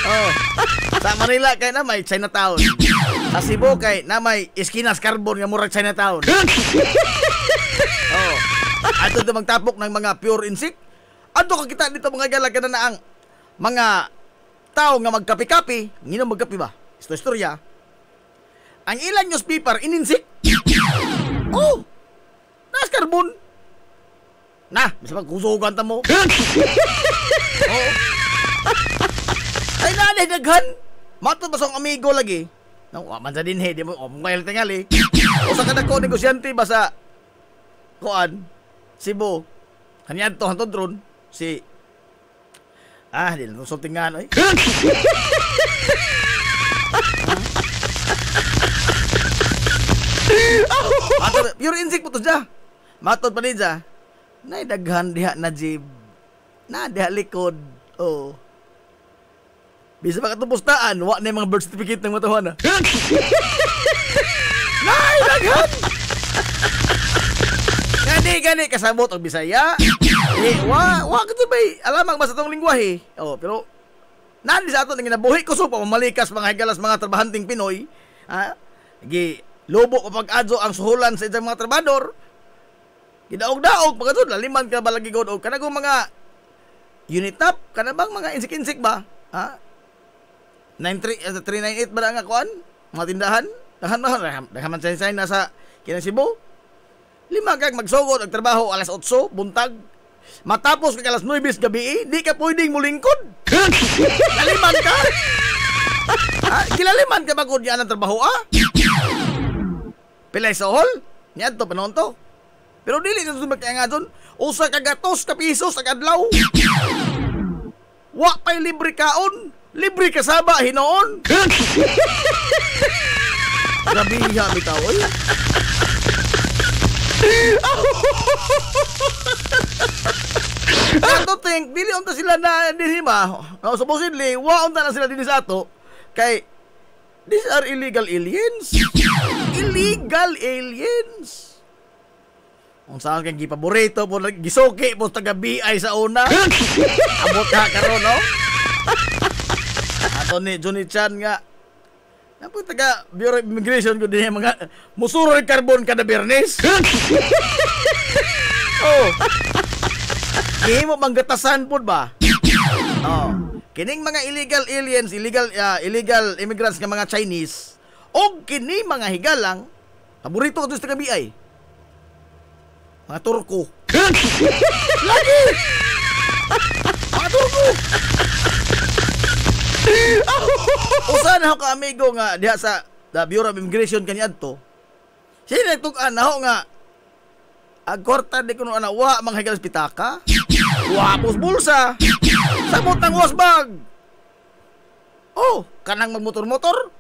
Oh. Sa Manila kay na may Chinatown. Sa Cebu kay na may Esquinas Carbon nga murag Chinatown. Oh. Ato to magtapok ng mga pure insect. Adto ka kita dito mga galag kana na ang mga tao nga magkapi-kapi, nginom magkapi ba? Istorya. Ang ilang newspaper ininsik. Oh. Nas carbon. Na, bisa magkusugan ta mo. Oh. Ay nanay daghan. Mato basong amigo lagi. Nang man sa dinhe di mo mobile tingali. O sa kada ko negosyante ba sa kuan Cebu. Kanyan to hantod ron si di lang sultingan oy. Matod pure insect po to dya. Matod pa ninja. Nay daghan diha na jib. Na diha likod. Oh. Bisa ba katupustaan, wa na yung mga birth certificate ng matuhan, Nay, daghan! Gani, kasabot ang Bisaya. Wa ka ba alamang basta itong lingwahe. Oh, pero, nandi sa ato, nang ginabuhi ko so, pamamalikas mga higalas mga trabahanting Pinoy. Lobo ko pag-adso ang suhulan sa isang mga trabador. Gidaog-daog, pagkatod, laliman ka ba lagi god og kanagong mga unitap, kanabang mga insik-insik ba? 398 ba nga kuan? Mga tindahan? Dahaman sa nasa kinang Cebu. 5 kag magsugod ang trabaho alas 8 buntag. Matapos kag alas 9 gabi, di ka pwedeng mulingkod. Laliman ka? Kilaliman ka ba kung yan ang trabaho Pilay sa hall? Yan to, panon to. Pero dili na sumak kaya nga doon. Usa ka gatos ka pisos sa kadlaw. Wa pa'y libre kaon. Libre kasaba, hinoon. Grabiha, bitaw. Ato think, dili unta sila na dinhima. Supposedly, wa unta na sila din sa ato. Kay, these are illegal aliens. Illegal aliens. Kung saan kang gipaborito po, gisuki po taga-BI sa una. Abot ka karon, no? Ato ni Johnny Chan nga. Napo taga Bureau of Immigration ko din mga musurol carbon kada Bernes. Oh. Gihimo manggatasan pud ba? Oh. Kining mga illegal aliens, illegal immigrants nga mga Chinese, og kini mga higalang paborito ko sa taga BI. Mga Turko. Lagi. Mga Turko. Usan ako ka amigo nga diha sa Bureau of Immigration kaniadto. Sila nagtug-an ako nga agkorta di kuno ana wa mga higalas pitaka. Wa pus bulsa. Sabot ang wasbag. Oh, kanang magmotor-motor.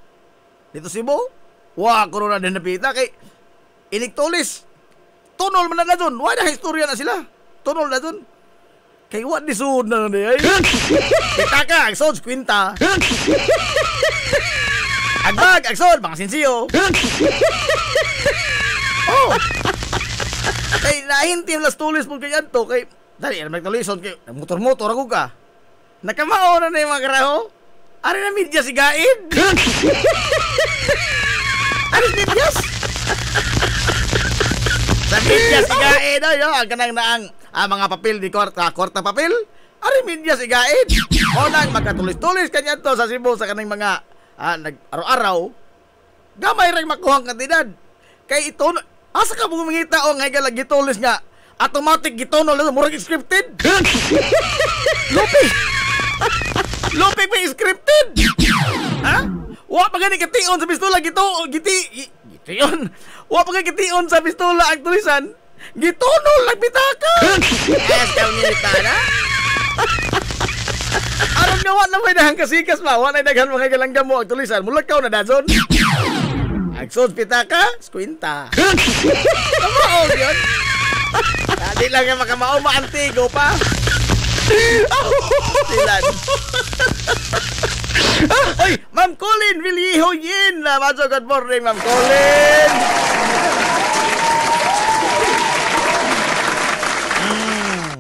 Dito Cebu. Wa kuno na din napita kay iniktulis. Tunol man na dun. Wa na istorya na sila. Tunol na dun. Kay what di sud na ni ay. Pitaka, agsod kwinta. Agbag, agsod mga sinsiyo. Oh. Kay nahintim las tulis mo kay adto kay dali na magtulison kay motor-motor ako ka. Nakamao na yung mga karaho. Ari na media sigaid. Ari media. Sa media sigaid yo, ang kanang naang mga papel di korta papel. Ari media sigaid. O nang magkatulis-tulis kanya to sa Cebu sa kanang mga nag-araw-araw. Gamay ring makuhang kantidad. Kay ito asa ka mo mangita o nga lagi tulis nga automatic gitonol murag scripted. Lupi pa scripted. Ha? Wa pa gani kation sa pistola gition. Wa pa gani kation sa pistola ang tulisan. Gitonol lang bitaka. Ngita na. Aron nga wa na may dahang kasikas ba? Wa na daghan mga galanggam mo ang tulisan. Mulakaw na dazon. Nagsuod pitaka, skwinta. Kamao yun. Dali lang yung makamao, maantigo pa. Silan. Oy, Ma'am Colin Villiho Yin. Macho, good morning, Ma'am Colin.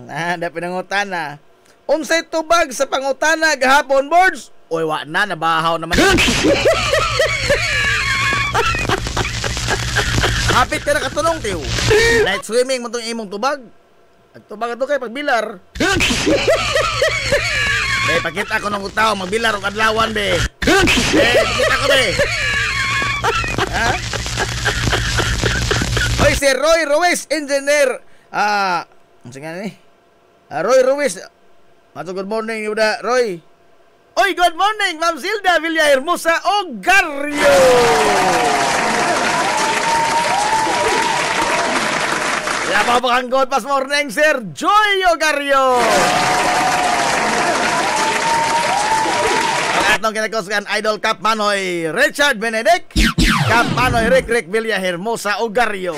Ada pinangutana. Unsay tubag sa pangutana gahapon, boards? Oy, wa na, nabahaw naman. Hapit ka na katunong, tiyo. Night swimming mo itong imong tubag. Tubag ito kay pagbilar. Be, pakita ko ng utaw, magbilar o kadlawan, be. Pakita ko, be. Ha? Hoy, si Roy Ruiz, engineer. Ang singa ni? Roy Ruiz. Mato, good morning, Yuda. Roy. Oy, good morning, Ma'am Zilda Villahermosa Ogario. Wala pa bang good pas morning, Sir Joy Ogario. Ang atong kinakusgan, Idol Cap Manoy Richard Benedict, Cap Manoy Rick Villahermosa Ogario.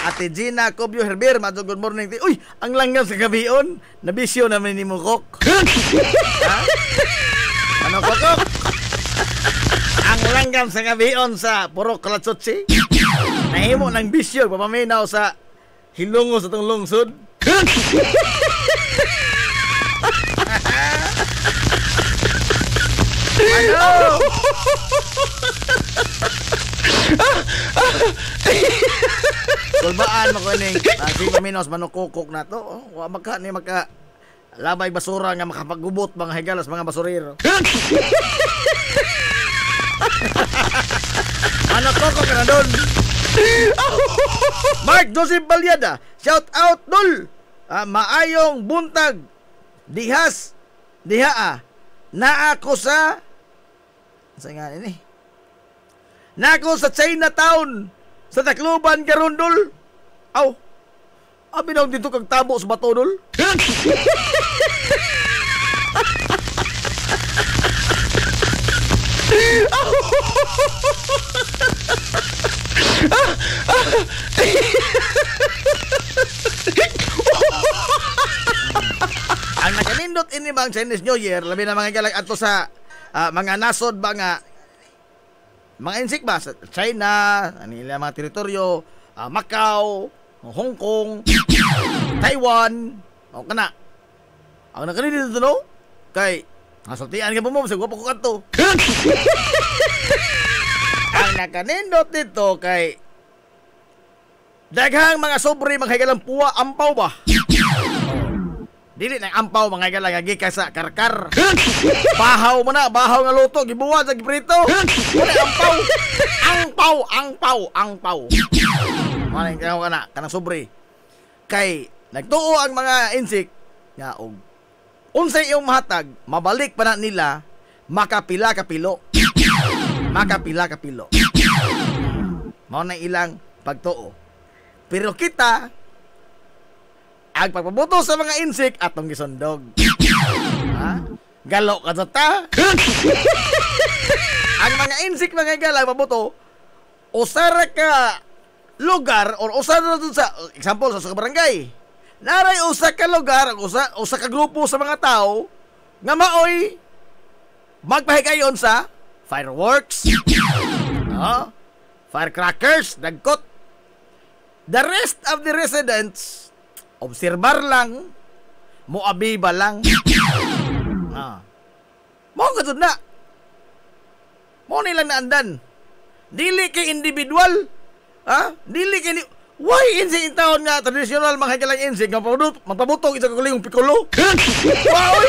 Ate Gina Cobio Herbir, mato, good morning. Uy, ang langgam sa gabion, nabisyo naman ni Mukok. Ha? Ano, Kokok? Ang langgam sa gabion sa Purok Kalatsotsi, nahimo ng bisyo, papaminaw sa hilungo sa itong lungsod. Ano? Kulbaan mo ko ning si Paminos manukukok na to. Wa magka ni magka labay basura nga makapagubot mga higalas mga basurero. Manukukok ka na doon. Mark Joseph Balyada, shout out dul. Maayong buntag. Dihas. Dihaa. Na ako sa nga ini. Na ako sa Chinatown. Sa Tacloban, Garundol. Aw. Abi na dito kag tabo sa Batodol. Ang nakanindot ini bang Chinese New Year, labi na mga galag ato sa mga nasod ba nga mga insik ba sa China, nila mga teritoryo, Macau, Hong Kong, Taiwan, o kana. Ang nakanindot dito no, kay nasultian ka po mo, sa gwapo ko kanto. Ang nakanindot dito kay daghang mga sobre mga higalang puwa ampaw ba? Dili nang ampaw mga higalang agika sa karkar. Bahaw mo na, bahaw nga luto, gibuwa sa giprito. Wala angpaw. Maling ka na, kanang sobre. Kay nagtuo ang mga insik nga og unsay iyong mahatag, mabalik pa na nila makapila kapilo. Mao na ilang pagtuo. Pero kita ang pagpabuto sa mga insik atong gisundog. Ha? Galo ka ta? Ang mga insik mga gala pabuto usara ka lugar or usara dun sa example sa barangay. Naray usa ka lugar, usa ka grupo sa mga tao nga maoy magpahikayon sa fireworks. Firecrackers, dagkot. The rest of the residents obserbar lang, muabiba lang. Mo kadto na. Mo nilang naandan. Dili kay individual. Dili kay why insig taon nga traditional mga higalang insig nga magpabutong isa kaguling pikolo. Wow!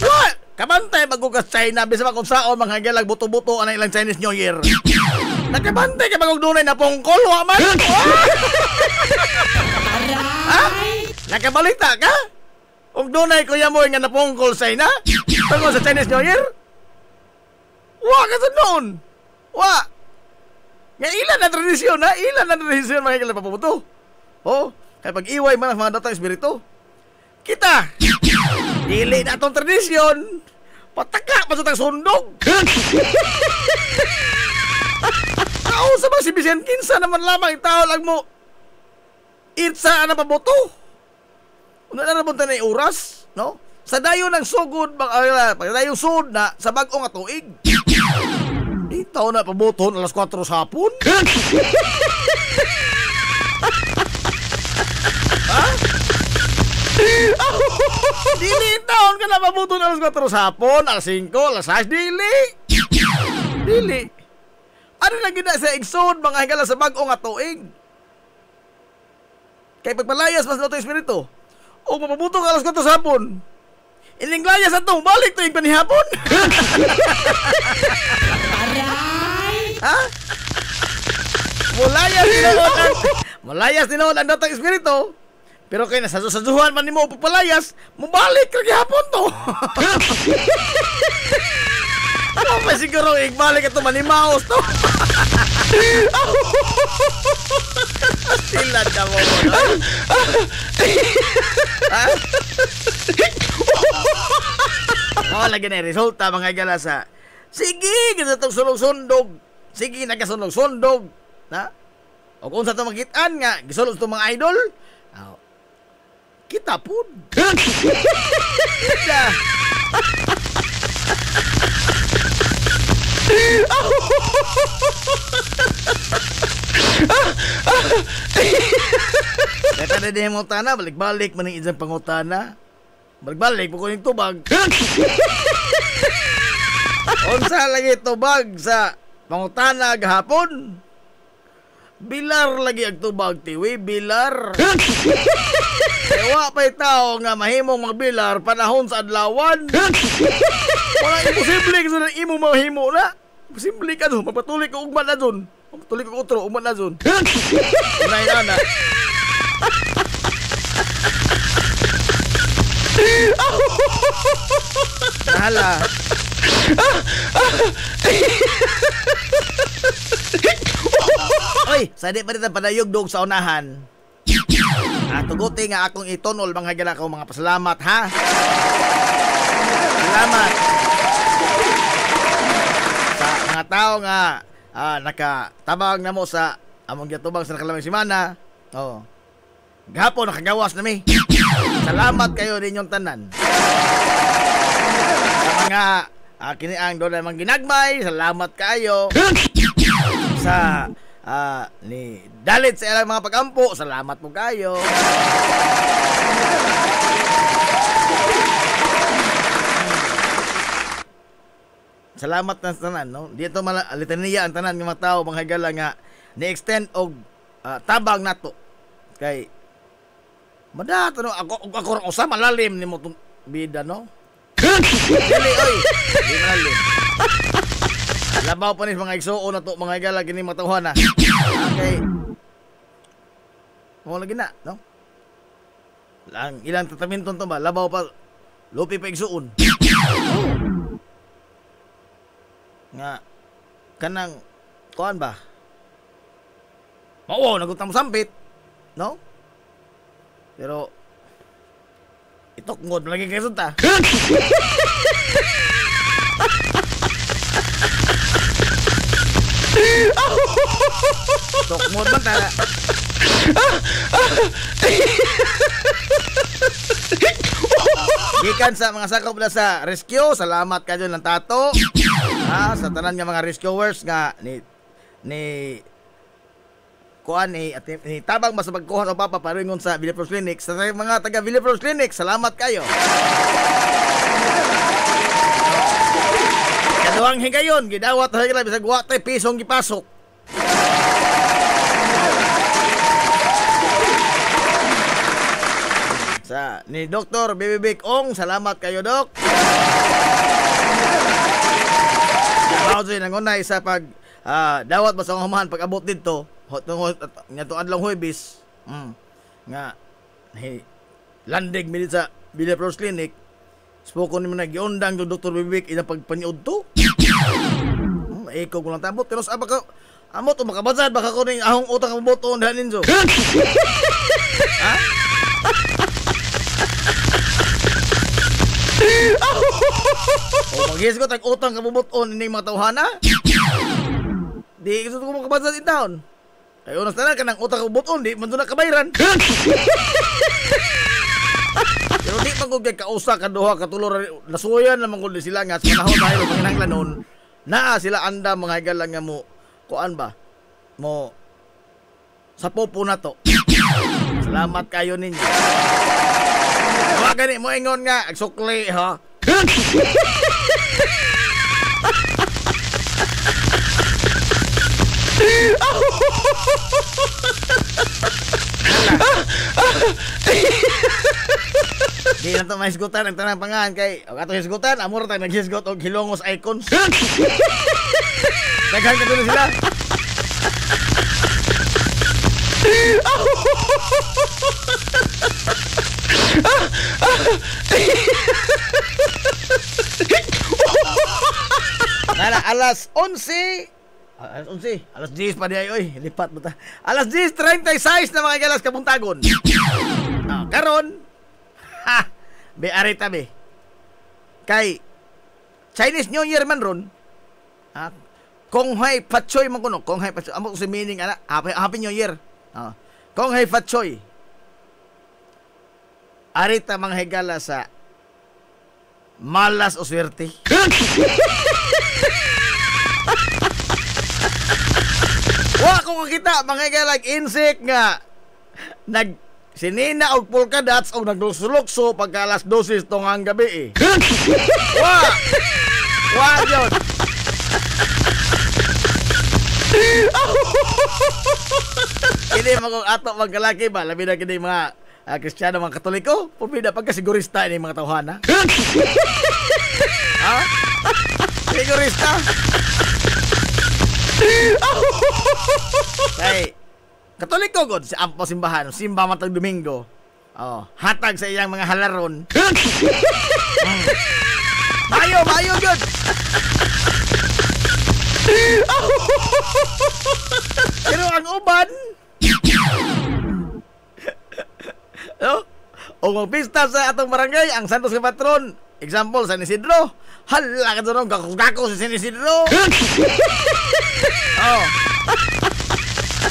What? Kabantay magugas China bisag kung saon mga higalang buto-buto ana ilang Chinese New Year. Nakabantay ka magug dunay na pungkol wa man. Nakabalita ka? Ug dunay kuya mo nga napungkol sa ina? Tungkol sa Chinese New Year? Wa ka sa noon. Wa. Nga ilan na tradisyon ha? Ilan na tradisyon mga higala papabuto? Oh, kaya pag-iway man ang mga datang espiritu. Kita, dili na itong tradisyon. Pataka pa sa tang sundog. Tao sa mga si Vicente Kinsa naman lamang itao lang mo. Itsa na paboto. Una na naman tayo na oras, no? Sa dayo ng sugod, dayo sud na sa bagong nga tuig. Itaw na paboton alas 4 sa hapon. Ha? Dili taon ka na paboton alas 4 sa hapon, alas 5, alas 6, dili. Dili. Ano na gina sa igsod mga higala sa bagong nga tuig? Kay pagpalayas mas daw espiritu. O mapabuto ka alas 4 sa hapon. Ining layas ato, balik tuig panihapon. Ha? Mulayas tinuod ang datang espiritu. Pero kay nasaduhan man nimo pagpalayas, mubalik ka gihapon to. Ano pa siguro igbalik ito manimaos to. Sila ka mo. Ha? Lagi na resulta mga galasa. Sige, ganda itong sulong-sundog. Sige, nagkasunog-sundog. Na? O kung sa itong makitaan nga, gisulog itong mga idol, kita po. Kita. Kaya na din yung utana, balik-balik man ang isang pangutana. Balik-balik po ko yung tubag. Unsa lagi tubag sa pangutana gahapon? Bilar lagi ang tubag, tiwi, bilar. Ewa pa'y tao nga mahimong magbilar panahon sa adlawan. Walang imposible kasi na imo mahimo na. Imposible ka doon, magpatuloy ko ugman na doon. Magpatuloy ko utro, ugman na doon. Unay na. Nahala. Oy, sadi pa rin panayog dog sa unahan. Tuguti nga akong itonol mga higala ko mga pasalamat ha. Salamat sa mga tao nga nakatabang na mo sa among gitubang sa nakalamang simana. Oh. Gahapon nakagawas na mi. Salamat kayo ninyong tanan. Sa mga kiniang doon namang ginagmay, salamat kayo. Sa ni dalit sa ilang mga pagampo, salamat po kayo. Salamat na sa tanan, no? Dito litaniya ang tanan ng mga tao, mga higala nga ni-extend og tabang nato. Kay madato no ako usa malalim nimo tong bida, no? Dili oy, di malalim. Labaw pa ni mga igsuon na to, mga higala gini matawhan na. Okay. Mo lagi na, no? Lang ilang tratamenton to ba? Labaw pa lupi pa igsuon. Nga kanang kuan ba? Oo, nagutang mo sampit, no? Pero itok ngod lagi kayo ta. Itok ngod man ta. Gikan sa mga sakop na sa rescue, salamat kayo ng tato. Sa tanan nga mga rescuers nga ni kuan ni tabang mas pagkuhan o paparingon sa Villapros Clinic. Sa mga taga Villapros Clinic, salamat kayo. Kaduhang higayon, gidawat na higala bisag wa tay pisong gipasok. Sa ni Dr. Bibibik Ong, salamat kayo, Dok. Nausin ang unay sa pag dawat ba sa humahan pag abot dito nga to adlong Huwebes nga landig mi sa Villapros Clinic. Spoko ni mo nagiundang do Dr. Bibik ina pagpaniud to. Ikaw ko lang tabot pero sa ka Amo to makabasad baka ko ning ahong utang kabubuton dahan ninyo. Ha? O maghisgot ang utang kabubuton ning mga tawhana? Di gusto ko makabasad in town. Ay unas na ka ng utang kabubuton, di man doon nakabayran. Pero di man kung kausa kaduha katulor nasuyan naman kung sila nga sa panahon dahil manginahanglan noon naa sila anda mga higalan nga mo kuan ba mo sa popo na to. Salamat kayo ninyo. Wa gani mo ingon nga agsukli ha. Di na ito mahisgutan ang tanang pangahan kay o ato hisgutan, amor tayo naghisgot o Hilongos Icons. Daghan ka doon sila. Nala, alas 11. Alas 11. Alas 10 pa diay, oy. Lipat mo ta. Alas 10:36 na mga galas kabuntagon. Karon, ha, be arita be. Kay Chinese New Year man ron. Ha? Kung hay patchoy man kuno, kung hay patchoy. Amo si meaning ana, Happy New Year. Kung hay patchoy. Arita mga higala sa malas o swerte. Wa ko kita mga higala insect nga nag sinina og polka dots og naglusulokso pagka alas 12 tong ang gabi eh. Wa yun. Kini mga ato magkalaki ba labi na kini mga Kristiyano mga Katoliko, pumida pagka sigurista ini mga tawhana. Ha? Sigurista. Hey, Katoliko god si ampo simbahan, simba matag Domingo. Hatag sa iyang mga halaron. Mayo god. Pero ang uban o magpista sa atong barangay ang Santos nga patron. Example, San Isidro. Hala ka doon, gako si San Isidro.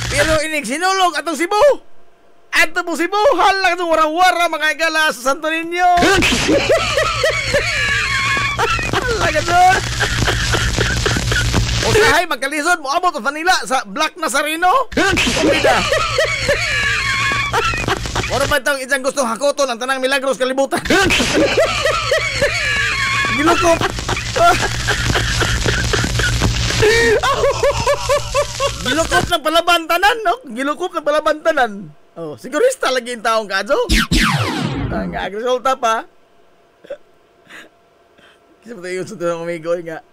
Pero inig sinulog atong Cebu. Ato po Cebu, hala ka doon, wara-wara mga igala sa Santo Niño. Hala ka doon. O sahay, magkalisod mo abot sa Manila sa Black Nazareno. Pumida. Wala ba itong isang gustong hakoton ang tanang milagros kalibutan? Gilukop! Gilukop ng palabantanan, no? Gilukop ng palabantanan. Sigurista lagi yung taong kadyo. Ang agresulta pa. Kasi mo tayo yung sunod ng umigoy nga.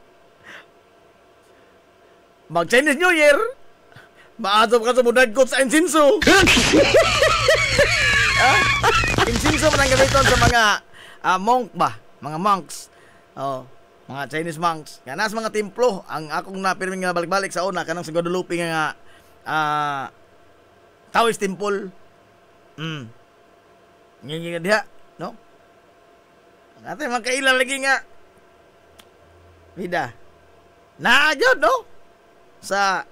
Mag-Chinese New Year, maadop ka sa budagkot sa insinso. Insinso man ang gamiton sa mga monk ba? Mga monks. Mga Chinese monks. Nga nas mga templo ang akong napirming nga balik-balik sa una kanang sa Guadalupe nga Taoist Temple. Nga diha, no? Natin magkaila lagi nga vida. Naagad, no? Sa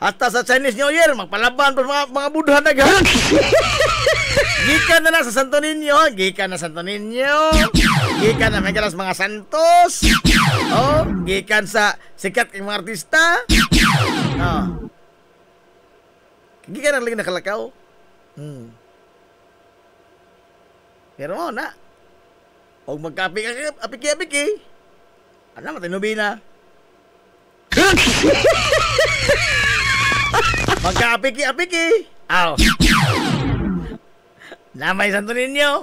hasta sa Chinese New Year magpalaban pa mga Buddha na gan. Gikan na sa Santo Niño, gikan na Santo Niño. Gikan na mga mga santos. Gikan sa sikat ng mga artista. Gikan na lagi nakalakaw. Pero na. Og magkapik-apiki. Ano matinubi na. Magkaapiki-apiki. Namay Santo Niño.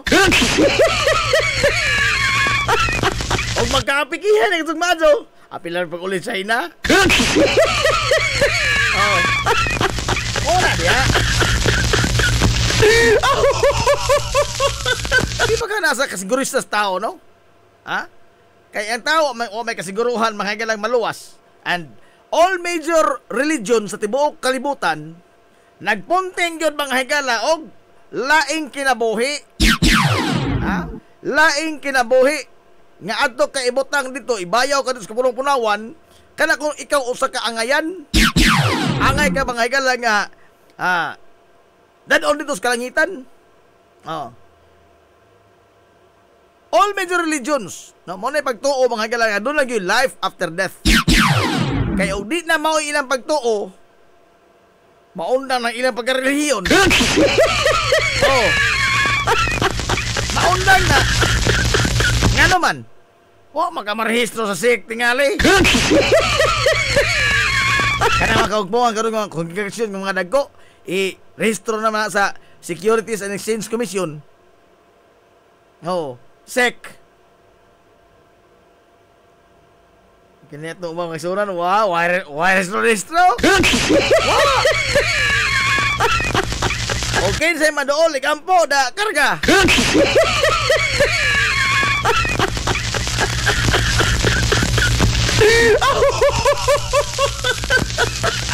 O magkaapikihan ang itong madyo. Apilar pag ulit sa ina. Wala diya. Di ba ka nasa kasigurista sa tao, no? Kaya ang tao may kasiguruhan mga lang maluwas. And all major religion sa tibuok kalibutan nagpunting gyud mga higala og laing kinabuhi. Ha? Laing kinabuhi nga adto ka ibutang dito, ibayaw ka dito sa punong-punawan, kana kung ikaw usa ka angayan, angay ka mga higala nga dadon dito sa kalangitan. All major religions, no, mo na pagtuo mga higala nga doon lang yung life after death. Kaya og di na mao ilang pagtuo, maundang ng ilang pagkarelihiyon. Maundang na. Nga naman, makamarehistro sa SIC tingali. Kana makaugpuan karon nga kongregasyon ng mga dagko, i-rehistro naman sa Securities and Exchange Commission. SEC. Kinito ba magsunan? Wow, rehistro. Wow. Okay, saya madool, ikampo, da karga.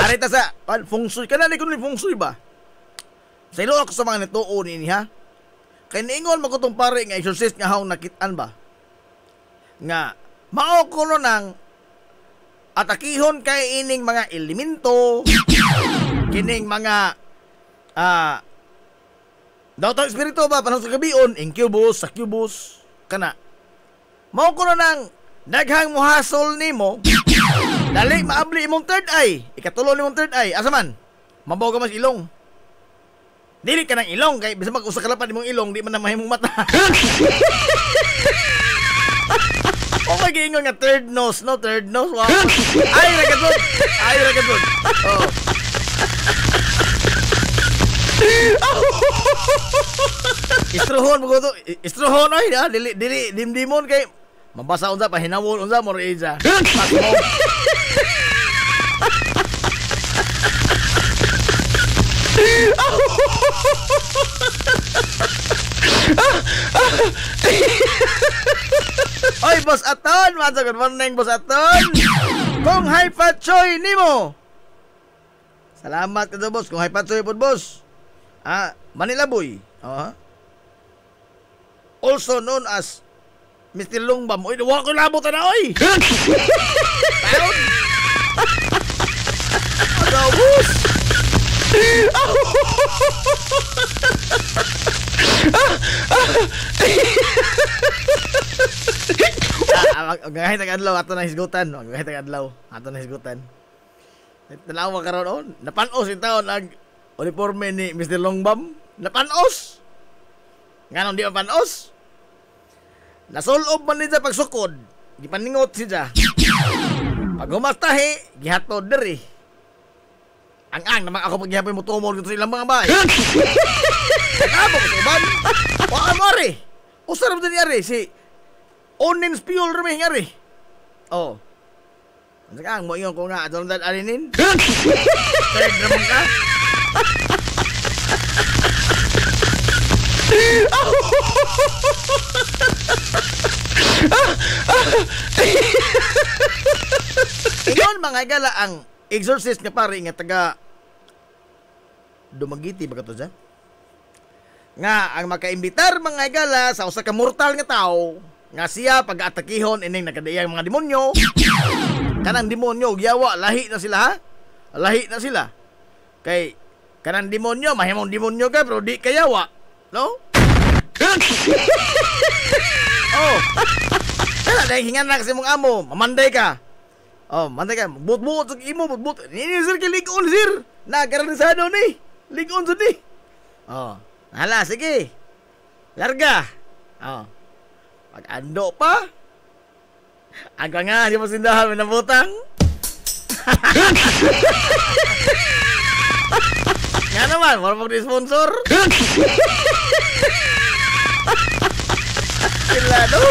Arita sa feng shui, kanali ko ni feng shui ba? Sa ilo ako sa mga nituon ini ha. Kay niingon magutong pare nga exorcist nga haong nakitaan ba? Nga mao kuno nang atakihon kay ining mga elemento, kining mga daw espiritu ba panahon sa gabion, incubus, succubus, kana. Mao kuno nang daghang muhasol nimo. Dali maabli imong third eye, ikatulo nimong third eye. Asa man? Mabaw ka mas ilong. Dili ka ng ilong kay bisa mag-usa ka lapad imong ilong, di man na mahimong mata. Okay, giingon nga third nose, no? Third nose, wow. Ay, ragadod. Istruhon, ay, ha? Dili, dimdimon kay, mabasa unsa, pahinawon unsa, more age, ha? Oy, Boss Aton! Good morning, Boss Aton! Kung hay patsoy nimo! Salamat ka boss. Kung hay patsoy po, boss. Manila Boy. Also known as Mr. Lungbam. Uy, nawa ko labot na, oy! Taon! Agaw, boss! Gahit ang adlaw ato na hisgutan. Gahit ang adlaw ato na hisgutan. Tanawa karon on. Napanos in taon ang uniforme ni Mr. Longbam. Napanos. Nganong di mapanos? Nasulob man niya pagsukod. Gipaningot siya. Pag humastahi, gihatod diri. Ang naman ako paghihapon mo tumol dito sa ilang mga bahay. Nagabo ko sa uban. Waka mo ari. Usarap din ari si Onin Spiol rami ngari. Ang mo ingon ko nga adon dad alinin. Third naman ka. Ingon mga gala ang exorcist nga pare nga taga Dumagiti ba kato siya? Nga ang makaimbitar mga gala sa usa ka mortal nga tao nga siya pag-atakihon ining nakadayang mga demonyo. Kanang demonyo giyawa lahi na sila ha? Lahi na sila. Kay kanang demonyo mahimong demonyo ka pero di kayawa, no? Kana dahil hingan na kasi mong amo, mamanday ka. Manday ka, but-but sa imo, but-but. Ini sir kay ligon sir. Nagkaranisado ni. Ligon sa di. Hala, sige. Larga. Pag-ando pa. Aga nga, di mo sindahan may nabutang. Nga naman, wala pag di-sponsor. Sila do.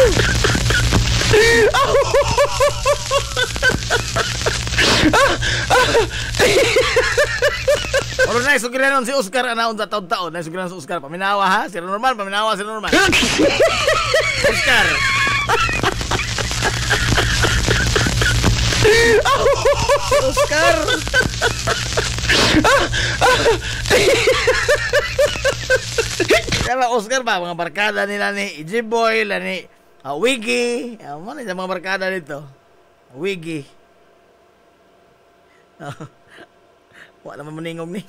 Oro na isugilanon si Oscar anaon sa taon-taon. Na isugilanon si Oscar. Paminawa ha? Sino normal? Paminawa sino normal? Oscar. Si Oscar. Kaya Oscar ba, mga barkada nila ni J-Boy, ni Wiggy. Ano na mga barkada dito? Wiggy. Wala naman maningog ni.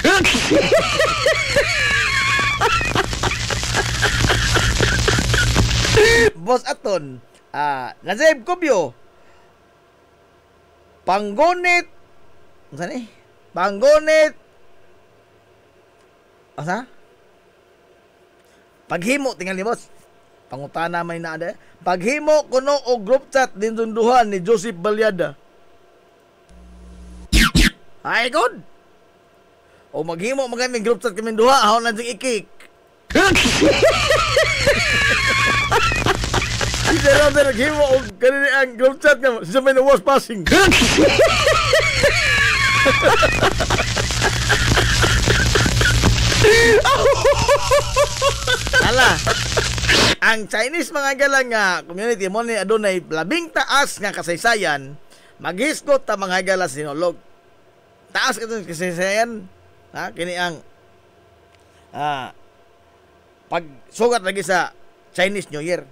Boss Aton, Nazib Kubyo, Panggonit, saan eh? Panggonit, asa? Paghimo, tingnan ni boss. Pangutana may naada. Paghimo kuno o group chat din sunduhan ni Joseph Balyada. Ay, good. O maghimo magandang group chat kami duha, ako na diyang ikik. Hindi na natin naghimo o kanina ang group chat nga, siya may na-was passing. Ala, ang Chinese mga galang nga community mo ni adunay labing taas nga kasaysayan, maghisgot ta mga gala sinulog. Taas ka itong kasaysayan, ha? Kini ang pagsugat lagi sa Chinese New Year.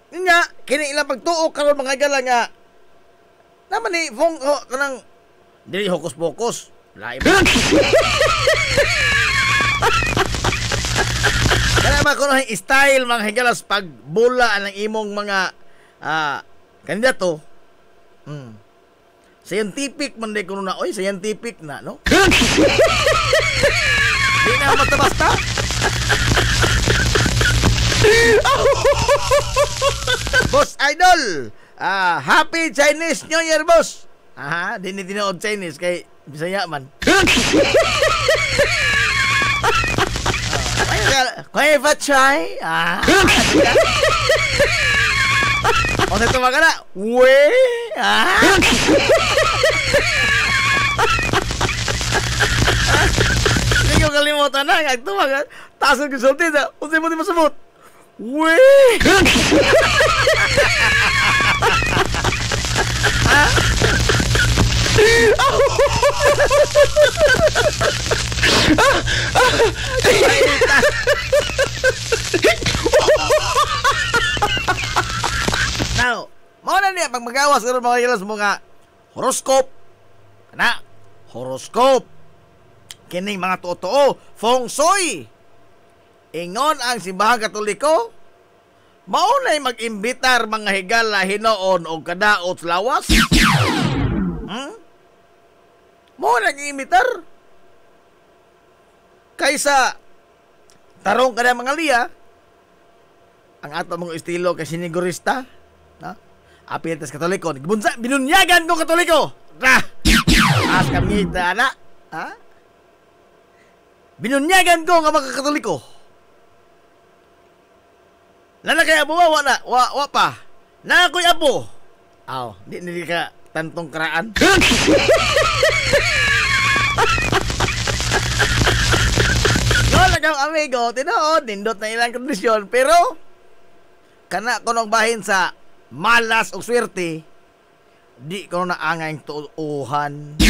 Nga, kini ilang pagtuo karon mga gala nga naman ni Fong kanang dili hokus-pokus. Lain ba? Kaya ba kung ang style mga higalas pagbula ng imong mga kandidato, scientific man di kuno na, oy, scientific na, no? Di na basta-basta. Boss Idol, Happy Chinese New Year, boss. Di ni tinood Chinese kay Bisaya man. Kaya ba try? O sa tumaga na, we? Hindi ko kalimutan na, kaya tumaga, taas ang consulting na, unti mo di masabot. We? Now, mau na niya pag magawas karon mga ilas mga horoscope. Kana, horoscope. Kining mga totoo, feng shui. Ingon ang simbahang Katoliko, mao na'y mag-imbitar mga higala hinoon o kadaot lawas. Mo nag-imitar kaysa tarong ka na mga liya ang ato mong estilo kay sinigurista, no? Apitas Katoliko, binunyagan ko Katoliko. As kami na, binunyagan ko nga mga Katoliko. Lala kay abo wa na, wa pa. Na ko'y abo. Di ka tantong karaan. Nagaw amigo, tinood, nindot na ilang kondisyon, pero kana kunong bahin sa malas o swerte, di ko na angay tuuhan.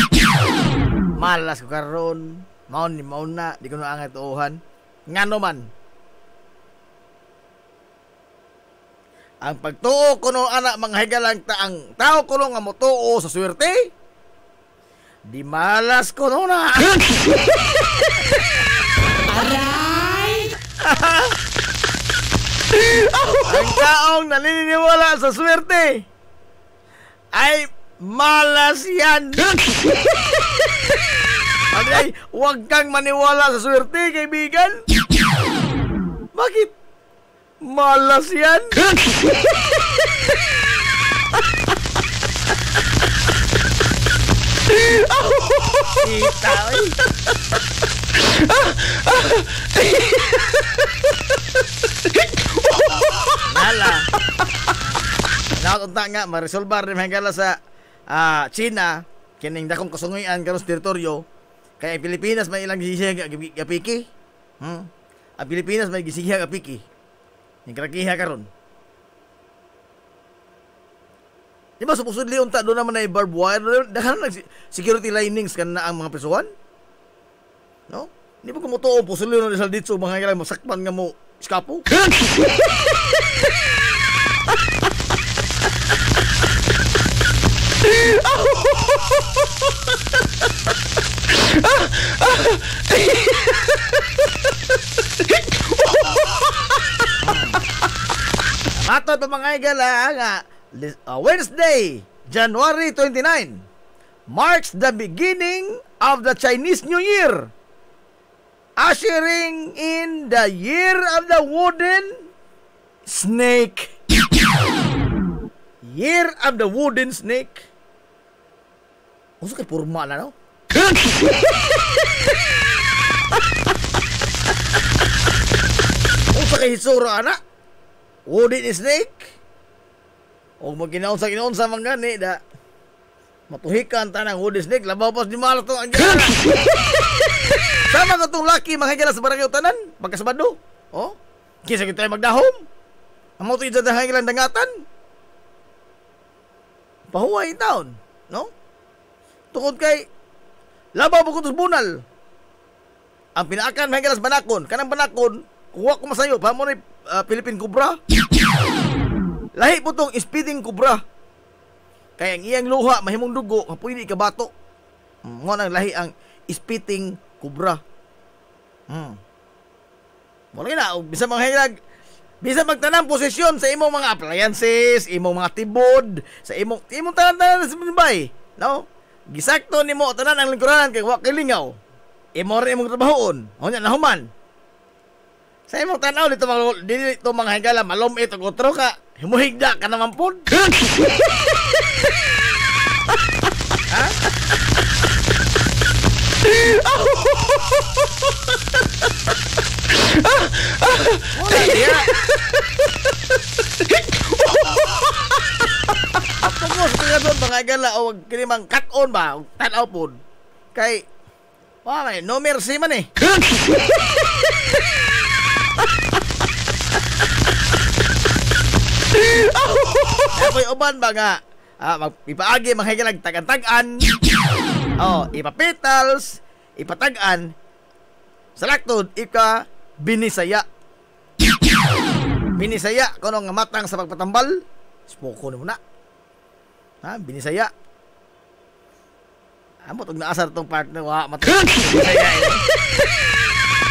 Malas ko karon, maun na, di ko na angay tuuhan. Ngano man, ang pagtuo kuno anak mga higalang ang tao kuno nga motuo sa swerte, di malas kuno na. Aray! Ang taong naniniwala sa swerte ay malas yan. Ay, huwag kang maniwala sa swerte, kaibigan. Bakit? Malas yan. Kita, Nala. Nakatunta nga, ma-resolbar rin hanggang sa China, kining dakong kasunguyan karon sa teritoryo, kaya Pilipinas may ilang gisihag gapiki. Ang Pilipinas may gisihag gapiki. Yung karakiha karon. Di ba supposedly unta doon naman na barbed wire, dahil security linings kan na ang mga prisuhan? No? Di ba kumutuo supposedly na Rizal dito mga kailangan masakpan nga mo iskapo? Matod pa mga igala nga Wednesday, January 29 marks the beginning of the Chinese New Year, ushering in the year of the wooden snake. Year of the wooden snake. Uso kay purma na, no? Uso kay hisura, anak? Wooden snake? O magkinaunsa mga gani, da. Matuhikan tanang wooden snake, labaw pas di malas itong anggana. Sama ka itong laki, mga higala sa barangay utanan, pagkasabado. O? Kisa kita magdahom. Ang mga ito yung higala dangatan. Pahuway taon, no? Tungkol kay labaw po kutos bunal. Ang pinaakan mga higala sa banakon, kanang banakon, kuha ko masayo, pa mo rin Philippine Cobra. Lahi po itong speeding cobra. Kaya ang iyang luha, mahimong dugo, pwede ikabato. Mga nang lahi ang speeding cobra. Mula na, bisa mga hilag, bisa magtanang posisyon sa imong mga appliances, imong mga tibod, sa imong tanan-tanan sa bay. No? Gisakto ni mo, tanan ang lingkuranan, kay wakilingaw. Imo rin imong trabahoon. O niya, nahuman. Sa imong tanaw, dito mga higala, malumit o kutro ka, himuhigda ka naman po. Ha? Wala diya. Apungos ko nga doon mga higala, o kinimang cut-on ba, o tanaw po. Kay, wala no mercy man eh. Ako'y uban ba nga ipaagi mga higalag tagan-tagan, ipapetals, ipatagan sa laktod, binisaya kuno nga matang sa pagpatambal spoko na muna, binisaya amot og naasar tong partner matang binisaya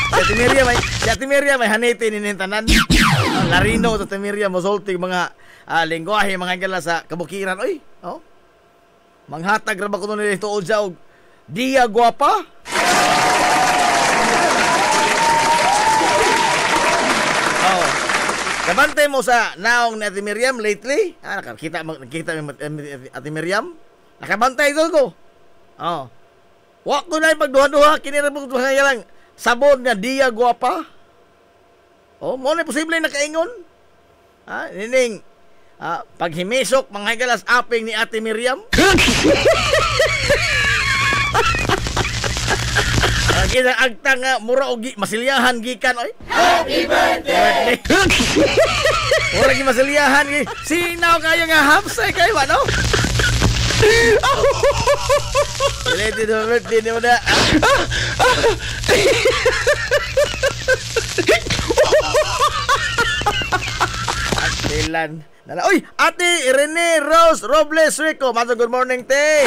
Si Ate Miriam may haniti ni tanan. Larino sa Ate Miriam mosulting mga lengguwahe mga higala sa kabukiran. Oy, manghatag ra ba kuno nila tuod sa og Dia Guapa? Kabantay mo sa naong ni Ate Miriam lately? Nakita Ate Miriam? Nakabantay ko. Wa ko na pagduha-duha kinira mo lang sabon nga Dia Guapa. Mo na posible nakaingon. Nining paghimisok mga higalas aping ni Ate Miriam. Kita agtang nga mura og masilyahan gikan oy. Happy birthday. Ora gi masilyahan gi. Sinaw kaya nga hapsay kay no? Lady do birthday ni udah. Atilan. Oy, Ate Rene Rose Robles Rico, good morning, te.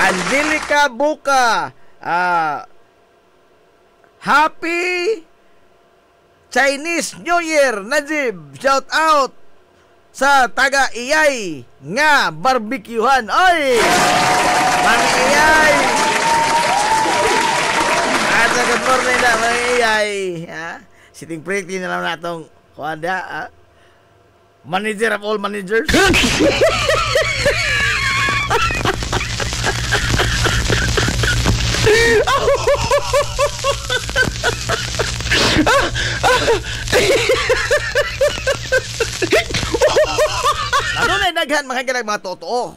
Angelica Buka, Happy Chinese New Year, Najib. Shout out sa taga Iyay nga barbecuehan. Oy! Mga Iyay! Good morning na mga Iyay. Sitting pretty na lang natong kuwada. Manager of all managers. Ano na naghan mga higalag mga totoo.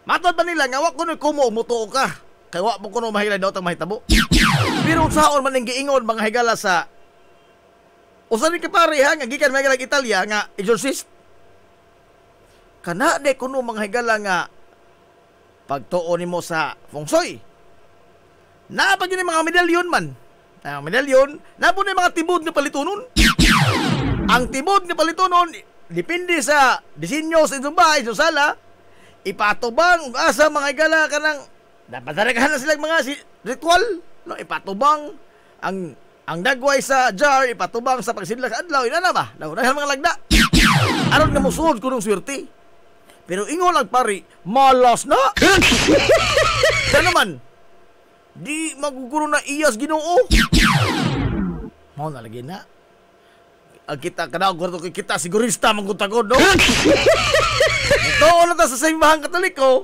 Matod pa nila nga wak kuno kumo mutuo ka. Kay wak mo kuno mahigalag daw tang mahitabo. Pero saon man ning giingon mga higala sa Usa ni ka pare ha nga gikan mga higala Italya nga exorcist. Kana de kuno mga higala nga pagtuon nimo sa feng shui. Napag yun mga medalyon man. Medalyon, napon yung mga tibod nga palitunon. Ang tibod nga palitunon, depende sa disenyo sa inyong bahay, sa sala, ipatubang asa mga higala ka ng dapat taragahan na silang mga ritual. No? Ipatubang ang dagway sa jar, ipatubang sa pagsidla sa adlaw. Ina na ba? Naunahan mga lagda. Aron na musuod ko ng swerte. Pero ingon lang pari, malas na. Kaya naman, di maguguro na iyas Ginoo. Mao na lagi na. Ang kita kada gurto kita sigurista mangutagod no. Ito na ta sa simbahan Katoliko.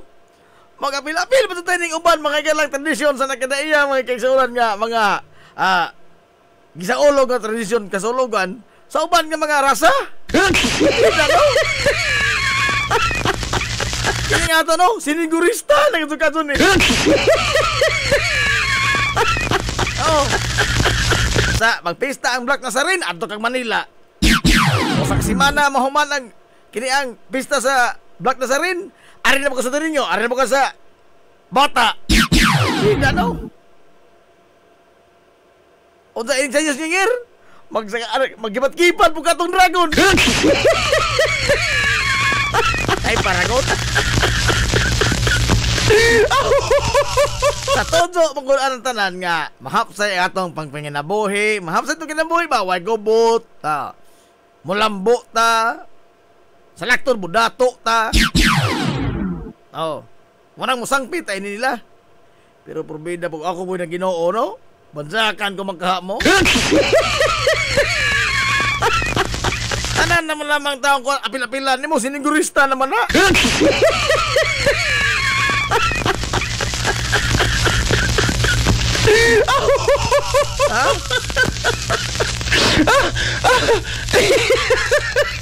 Magapil-apil pa tayo ning uban mga galang tradisyon sa nakadaiya mga kaigsuonan nga mga gisaulog nga tradisyon kasulugan sa uban nga mga rasa. Kini nga to no, sinigurista nagtukadson ni. Oh. Sa magpista ang Black Nazarene adto kag Manila. O sa semana mahuman ang kini ang pista sa Black Nazarene, ari na mo sa ninyo, ari na mo sa bata. Hindi no. O sa ensayos ngir, maggibat-gibat po katong dragon. Ay paragon. Sa todo manggulan ang tanan nga mahapsay atong pangpanginabuhi, mahapsay itong kinabuhi ba way gubot ta mulambo ta sa lakton budato ta. Oh, wanang musangpit ay nila. Pero probida po ako mo na Ginoo no, bansakan ko magkaha mo. Tanan naman lamang taong ko apil-apilan nimo sinigurista naman na.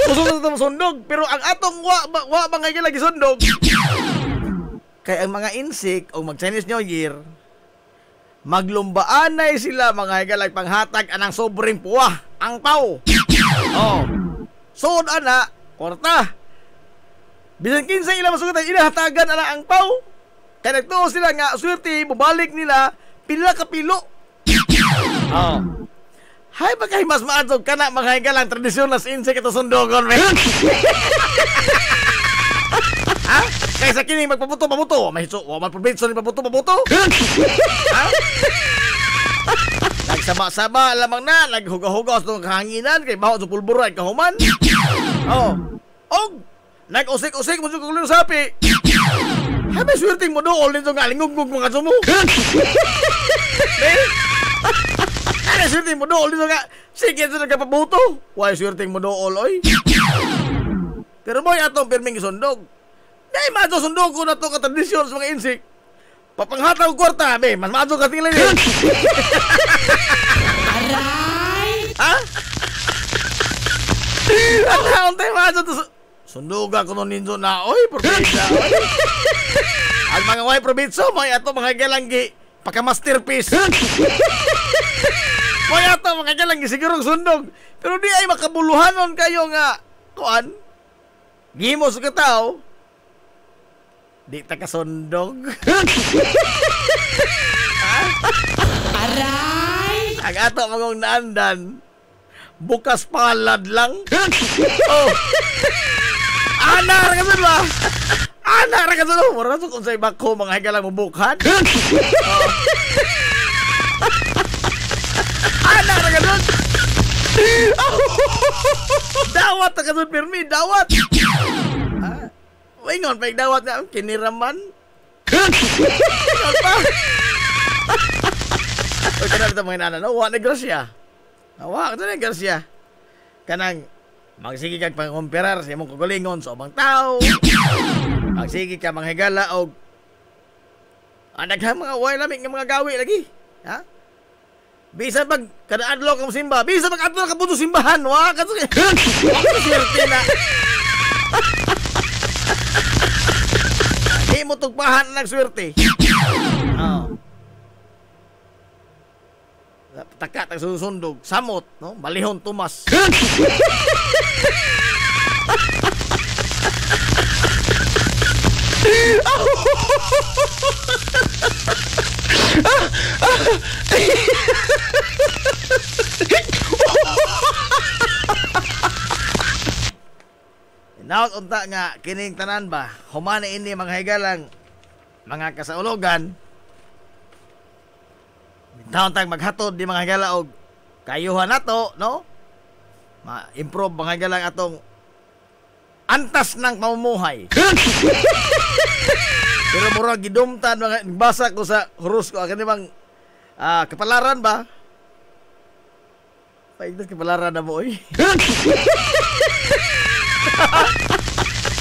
Usog na sundog, pero ang atong wa bangay lagi sundog. Kaya ang mga insik o mag Chinese New Year, maglumbaanay sila mga higalag panghatag anang sobrang puwah, ang pau. Oh. Sood ana, korta. Bisan kinsa ila masugot inahatagan ana ang pau. Kaya nagtuo sila nga swerte bubalik nila pila ka pilo. Oh. Hay ba kay mas maadtog kana mga higalang tradisyon na insik ito sundogon me. Ha? Kaysa kini magpabuto-pabuto, mahiso, wa man probinsya ni pabuto-pabuto. Ha? Nagsaba-saba lamang na, naghuga-huga sa kahanginan kay baho sa pulburo ay kahuman. Oh. Og nag-usik-usik mo sa kulo sapi. Hay ba swerting mo dool nito nga lingugug mga sumo. Ano swerting mo dool nito nga sige sa nagpabuto. Why swerting mo dool oy? Pero boy atong pirming isundog. Dahil mato sundog ko na ito katradisyon sa mga insik. Papanghataw ko kwarta, be. Mas mato ka tingin lang. Aray! Ha? At naon tayo mato ito. Sunduga ko nun ninyo na, oy, probinsa, oy. Ang mga way probinsa, may ato mga galanggi, pagka-masterpiece. May ato mga galanggi, sigurong sundog. Pero di ay makabuluhanon kayo nga, kuan, gimos ka tao, di ta kasundog. Aray! Ang ato magong naandan, bukas palad lang. Oh. Ana ra kasun ba? Ana ra kasun. Mura sa kung sa'y bako mga higalang mabukhan. Oh. Ana ra kasun. Dawat ta kasun pirmi, dawat. Ingon pa dawat na kiniraman. Apa? Oy kana ta mga nana, wa na grasya. Wa ka na grasya. Kanang magsige kag pangomperar sa imong kagalingon sa ubang tao. Magsige ka manghigala og daghang mga way lamig nga mga gawi lagi. Ha? Bisa pag kada adlaw ka simba, bisa pag adlaw ka puto simbahan, wa ka swerte na. Di mo tugpahan ng swerte. Oh. Taka tag susundog, samot, no? Balihon Tomas. Naot unta nga kining tanan ba, humana ini mga higalang mga kasaulogan. Taon tag maghatod di mga higala og kayuhan nato, no? Ma-improve mga higalang atong antas ng pamumuhay. Pero mura gidumtan mga basa ko sa horoscope kani bang kapalaran ba? Paigdas kapalaran na mo oy.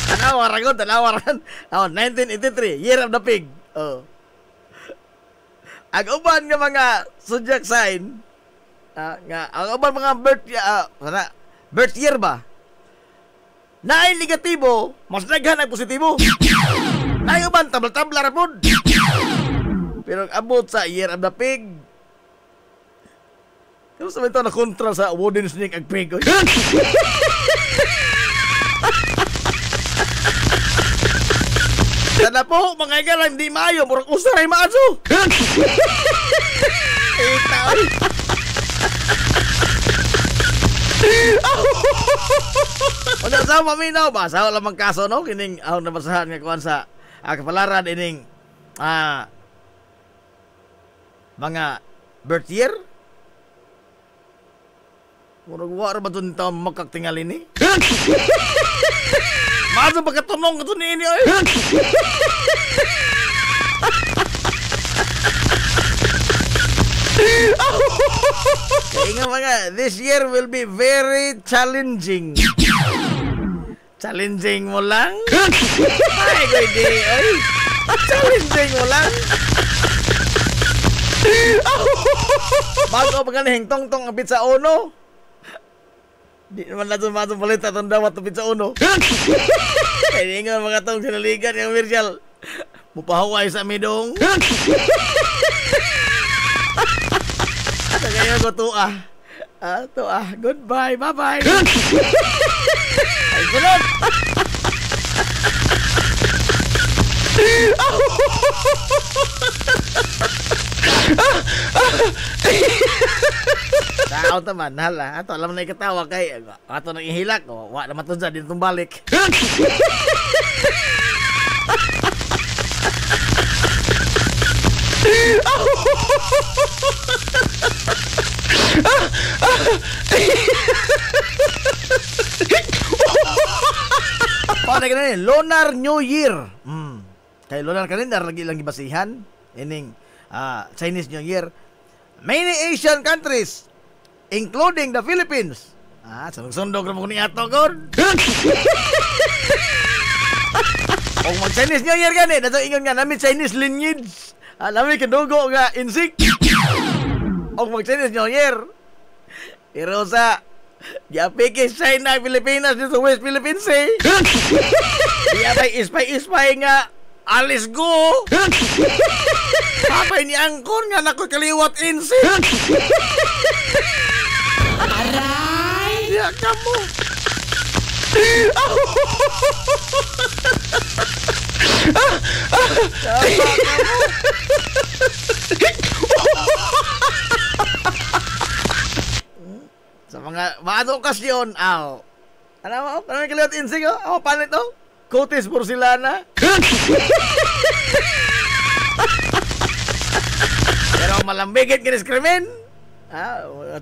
Tanawaran. 1983, Year of the Pig. Oh. Ang uban nga mga zodiac sign, nga ang uban mga birth year ba? Naay negatibo, mas daghan ang positibo. Naay uban tabla-tabla ra pud. Pero abot sa Year of the Pig. Kung sa ito na kontra sa wooden snake ag pig. Sana po, mga igalang di maayo, murag usaray maaso. Itaw. O na sa maminaw ba? Sa lamang kaso, no? Kining, nabasahan nga kuhan sa kapalaran, ining, mga birth year. Murag wala ba doon taon magkaktingal ini? Maso pagkatunong ito ni ini, oy. Kaya nga mga, this year will be very challenging. Challenging mo lang? Ay, ko'y di, oy. Challenging mo lang? Bago pa ganihing tong-tong abit sa uno. Di naman natin matong balita itong dawat tupid sa uno. Kaya nga mga tong sinaligan yung Virgil. Mupahaway sa midong. Kaya ko tuah. Tuah. Goodbye. Bye-bye. Ay, sunod. Tao taman, hala. Ato, alam na ikatawa kay ato nang ihilak. Wa naman to dyan, dito balik. Paano ka na yun? Lunar New Year. Kay Lunar Calendar, lagi lang ibasihan. Ining Chinese New Year. Many Asian countries, including the Philippines. Sundog naman ko ni ato, God. Kung mag-Chinese New Year gani, nato ingon nga namin Chinese lineage. Namin kadugo nga insik. Kung mag-Chinese New Year. Pero sa Diapike China, Pilipinas, dito West Philippines, eh. Diapay ispay nga alis go. Papay ni Angkon nga nakoy kaliwat insik. Aray! Diya ka mo. Sa mga okasyon, ano mo? Ano yung kaliwat insik, oh? Ako, paano ito? Kutis porcelana. Pero malambigit kiniskrimen.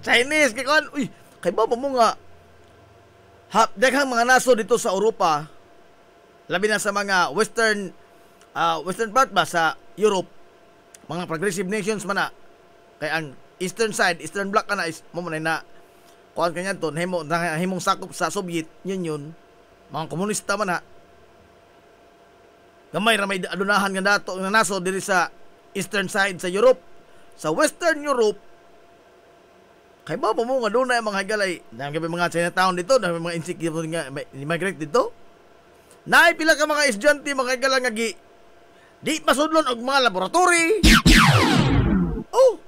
Chinese, kikon. Uy, kay ba mo nga? Daghang mga naso dito sa Europa, labi na sa mga western part ba sa Europe, mga progressive nations man na. Kaya ang eastern side, eastern bloc ka na, mo na kuhan kanya to, himong sakop sa Soviet Union, mga komunista man na. Gamay ramay adunahan nga dato nga naso diri sa eastern side sa Europe. Sa western Europe, kay ba mo nga doon na mga higalay, dahil mga Chinatown dito, dahil mga insik nga immigrate dito. Naay pila ka mga estudyante mga higalay nga di masudlon og mga laboratory. Oh.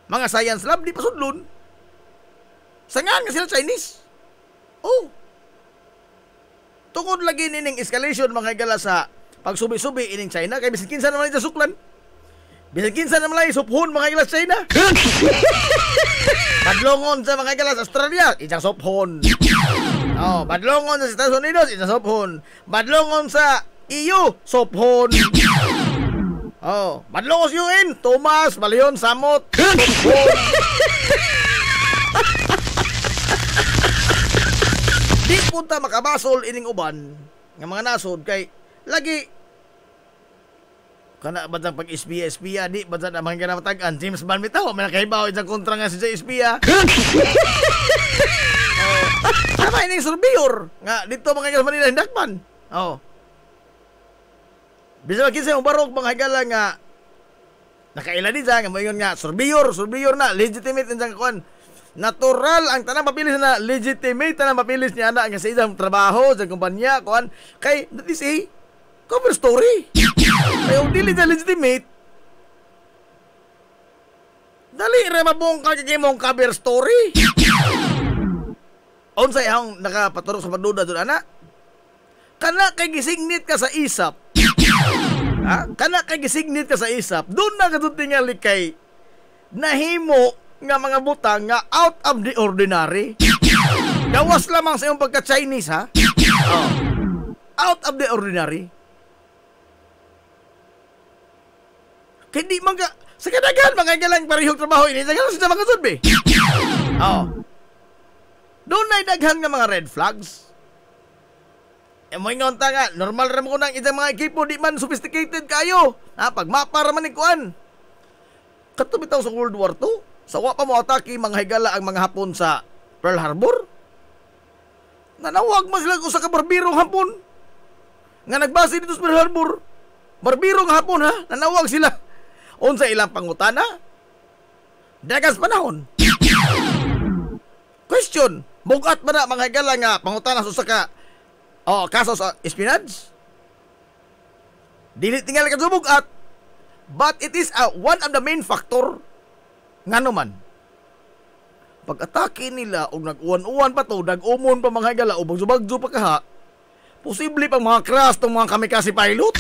mga science lab di pasudlon. Sangan nga sila Chinese. Oh. Tungod lagi nining escalation mga higala sa pagsubi-subi ining China kay bisan kinsa naman ita suklan. Bisan kinsa naman lay suphon mga higala sa China. Badlongon sa mga higala sa Australia, isang suphon. Oh, badlongon sa Estados Unidos, isang suphon. Badlongon sa EU, suphon. Oh, badlongos UN, Thomas, Balion, Samot, suphon. Di punta makabasol ining uban nga mga nasod kay lagi kana ba pag espiya di ba na mga kinamatagan James Bond bitaw may nakahibaw isang kontra nga si espiya. Sama ining surveyor nga dito mga Manila hindakpan. Oh. Bisa kinsa yung barog mga higala nga nakaila di nga moingon nga surveyor na legitimate insang kuan. Natural ang tanang mapilis na legitimate tanang mapilis niya na nga sa isang trabaho sa kumpanya kuan kay that is a cover story. Kaya kung dili na legitimate dali ra mabungkal kay mong cover story. Unsay ang nakapaturok sa paduda doon ana? Kana kay gisignit ka sa ISAP. Ha? Kana kay gisignit ka sa ISAP. Doon na kadto tingali kay nahimo nga mga butang nga out of the ordinary. Gawas lamang sa iyong pagka-Chinese ha. Oh. Out of the ordinary. Kaya di mga sa kadaghan mga galang parehong trabaho ini daghan sa mga sudbe. Oh. Doon na daghan nga mga red flags. E mo ingon ta nga normal ra mo nang isang mga ekipo di man sophisticated kayo. Ha pag mapara man ni kuan. Kato bitaw sa World War II. Sawa pa mo atake mga higala ang mga Hapon sa Pearl Harbor. Nanawag man sila usa ka barbirong Hapon nga nagbase dito sa Pearl Harbor. Barbirong Hapon ha, nanawag sila. Unsa ilang pangutana? Dagas panahon. Question, bugat ba na mga higala nga pangutana sa usa ka kaso sa espionage? Dili tingali ka bugat. But it is one of the main factor. Nga naman, pag-atake nila o nag-uwan-uwan pa to, nag-umon pa mga higala o bagso-bagso pa kaha, posible pang mga crash tong mga kamikasi pilot.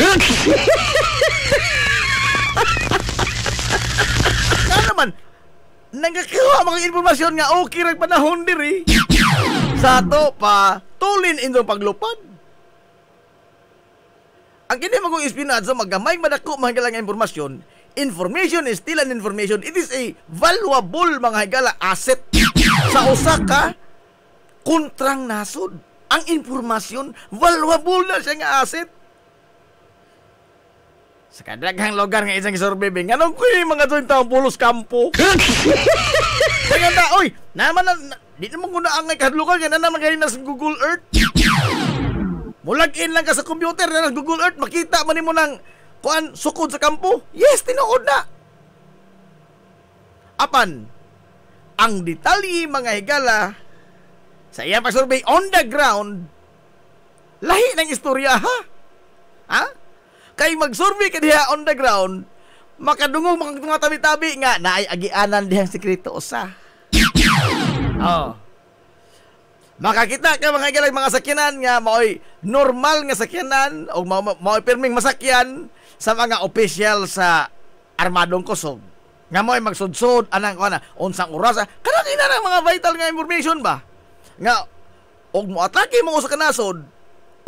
Nga naman, nagkakawa mga informasyon nga okay rin panahon diri. Sa to pa, tulin indong paglupad. Ang kini magong espionage magamay madako mga higala nga informasyon. Information is still an information. It is a valuable mga higala asset sa usa ka kontrang nasod. Ang informasyon valuable na siya nga asset. Sa kadaghang lugar nga isang isorbebe nganong ko yung mga doon taong pulos kampo. Kaya na, oy, naman na, di naman ko na ang kahadlukan nga na naman kayo na sa Google Earth. Mulagin lang ka sa computer na Google Earth, makita man mo ng kuan sukod sa kampo. Yes, tinuod na. Apan ang detalye mga higala sa iyang pag-survey on the ground lahi ng istorya ha. Ha? Kay mag-survey ka diha on the ground makadungog mga tabi-tabi nga naay agianan dihang sekreto usa. Oh. Makakita ka mga higala mga sakyanan nga maoy normal nga sakyanan o maoy perming masakyan sa mga opisyal sa armadong kusog nga mo'y magsudsod anang kuana unsang oras kana ng mga vital nga information ba nga og mo atake mo sa kanasod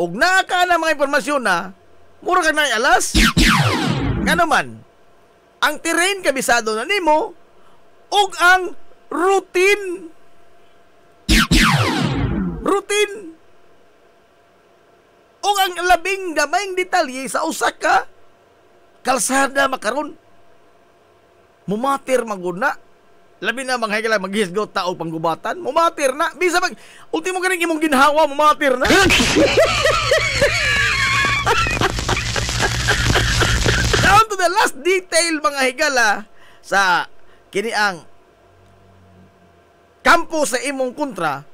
og naa ka na mga impormasyon na mura ka na alas nga naman ang terrain kabisado na nimo og ang routine og ang labing gamayng detalye sa usa ka kalsada makaron mumatir maguna labi na mga higala maghisgot tao panggubatan mumatir na bisa mag ultimo kaning imong ginhawa mumatir na. Down to the last detail mga higala sa kini ang kampo sa imong kontra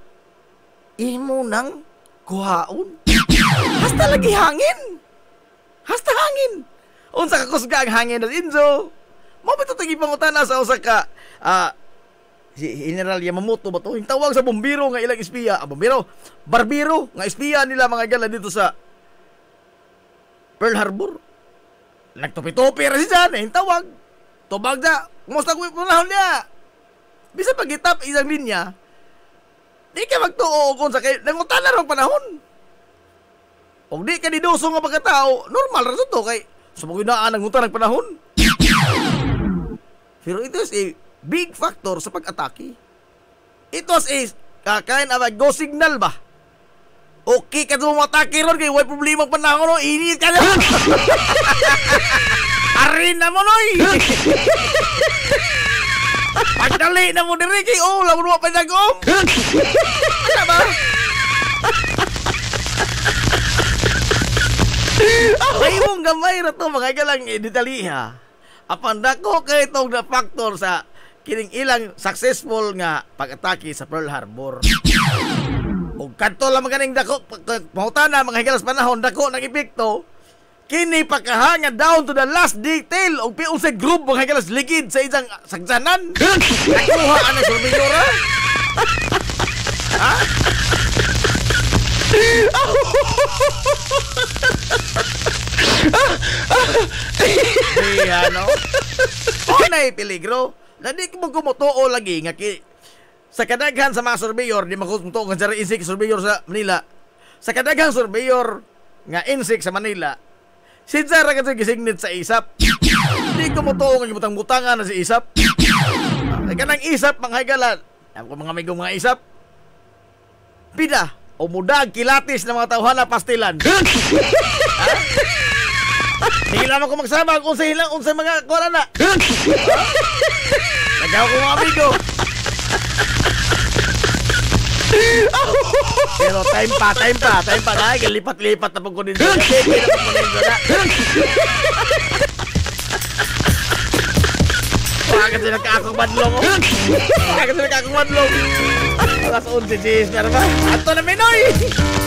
imo nang kuhaon hasta lagi hangin unsa ka kusga ang hangin na inzo mo bito tagi pangutana sa usa ka si General Yamamoto ba to? Yung tawag sa bombero nga ilang espiya. Barbero nga espiya nila mga gala dito sa Pearl Harbor. Nagtupi-tupi rin siya. Yung tawag. Tubag na. Kumusta ko yung panahon niya? Bisa pag-itap isang linya, di ka magtuo kung sa kayo. Nangutan na rin panahon. O di ka didoso nga pagkatao, normal rin to kay sumuginaan nangutan ng panahon. Pero ito is a big factor sa pag-atake. It was a kind of a go signal ba? Okay ka sa mga atake ron kay may problema panahon no, init ka na. Arin na mo noy. Pagdali na mo diri kay lamun mo pa dagom. Ano ba? Ay mong gamay ra to mga galang detaliha. Apan dako kay itong na factor sa kining ilang successful nga pag-atake sa Pearl Harbor. O kadto lang maganing dako pangutana mga higalas panahon dako nang epekto kini pakahanga down to the last detail og piun sa group mga higalas ligid sa isang sagsanan. Nakuha ana sa Mindoro. Ha? Ano? O na peligro. Ladi ko magkumutuo lagi nga sa kadaghan sa mga surveyor, di makumutuo nga sa insik surveyor sa Manila. Sa kadaghan surveyor nga insik sa Manila, sinsa ra kasi gisignit sa ISAP. Di ko mutuo nga gibutang-butangan na si ISAP. Kanang ISAP mga higalan. Ako mga amigong mga ISAP. Pida o mudag kilatis ng mga tawhana pastilan. Hindi naman ko magsama kung sa hilang unsay mga kuala na. Nagaw ko mga amigo. Pero time pa na lipat-lipat na pag kunin doon. Bakit sila kakong madlong? Alas 11 sis, pero ba? Ato na Minoy!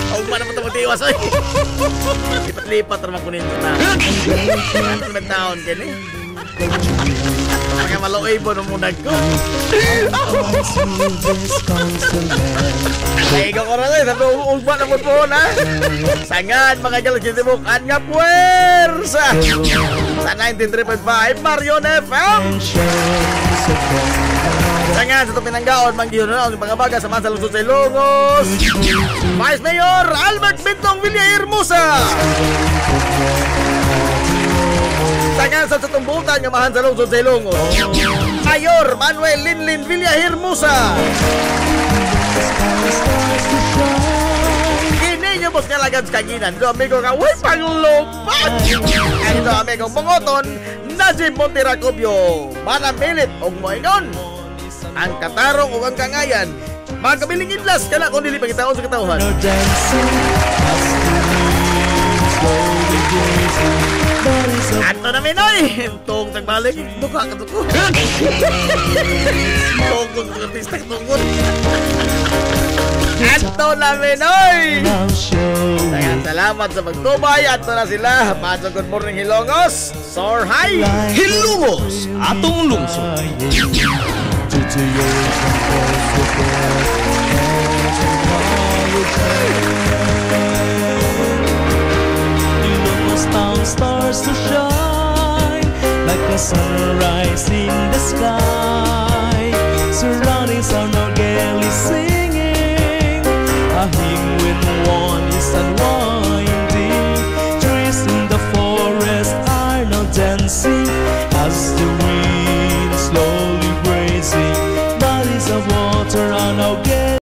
Huwag man naman ito magtiwas oy. Lipat-lipat naman kunin doon na. Ato naman taon din eh. Mga maloy po nung munag ko. Ay, ikaw ko na rin. Sabi, ugba na po na. Sangan, mga galas yung tibukan nga puwersa. Sa 93.5, Marion FM. Sangan, sa ito pinanggaon, manggiyon na ang pangabaga sa Mansa Lungsod sa Ilongos. Vice Mayor Albert Bintong Villahermosa. Sangan sa tumbutan nga mahan sa Lungsod sa Ilongos. Mayor Manuel Linlin Villahermosa. Kini niyo bos nga lagad sa kaginan. Ito amigo ka, uy, panglupat! Ito amigo, pangoton, Najib Monteracobio. Manamilit og moingon. Ang katarong o ang kangayan. Mga kabiling idlas ka na kung dili pagkitaon sa katauhan. Ato na Minoy! Tungkol tagbalik, duka ka tuko. Tungkol sa artista tungkol. Ato na Minoy! Salamat sa pagtubay. Ato na sila. Paso good morning Hilongos. Soar high! Hilongos, atong lungsod. Town stars to shine like a sunrise in the sky.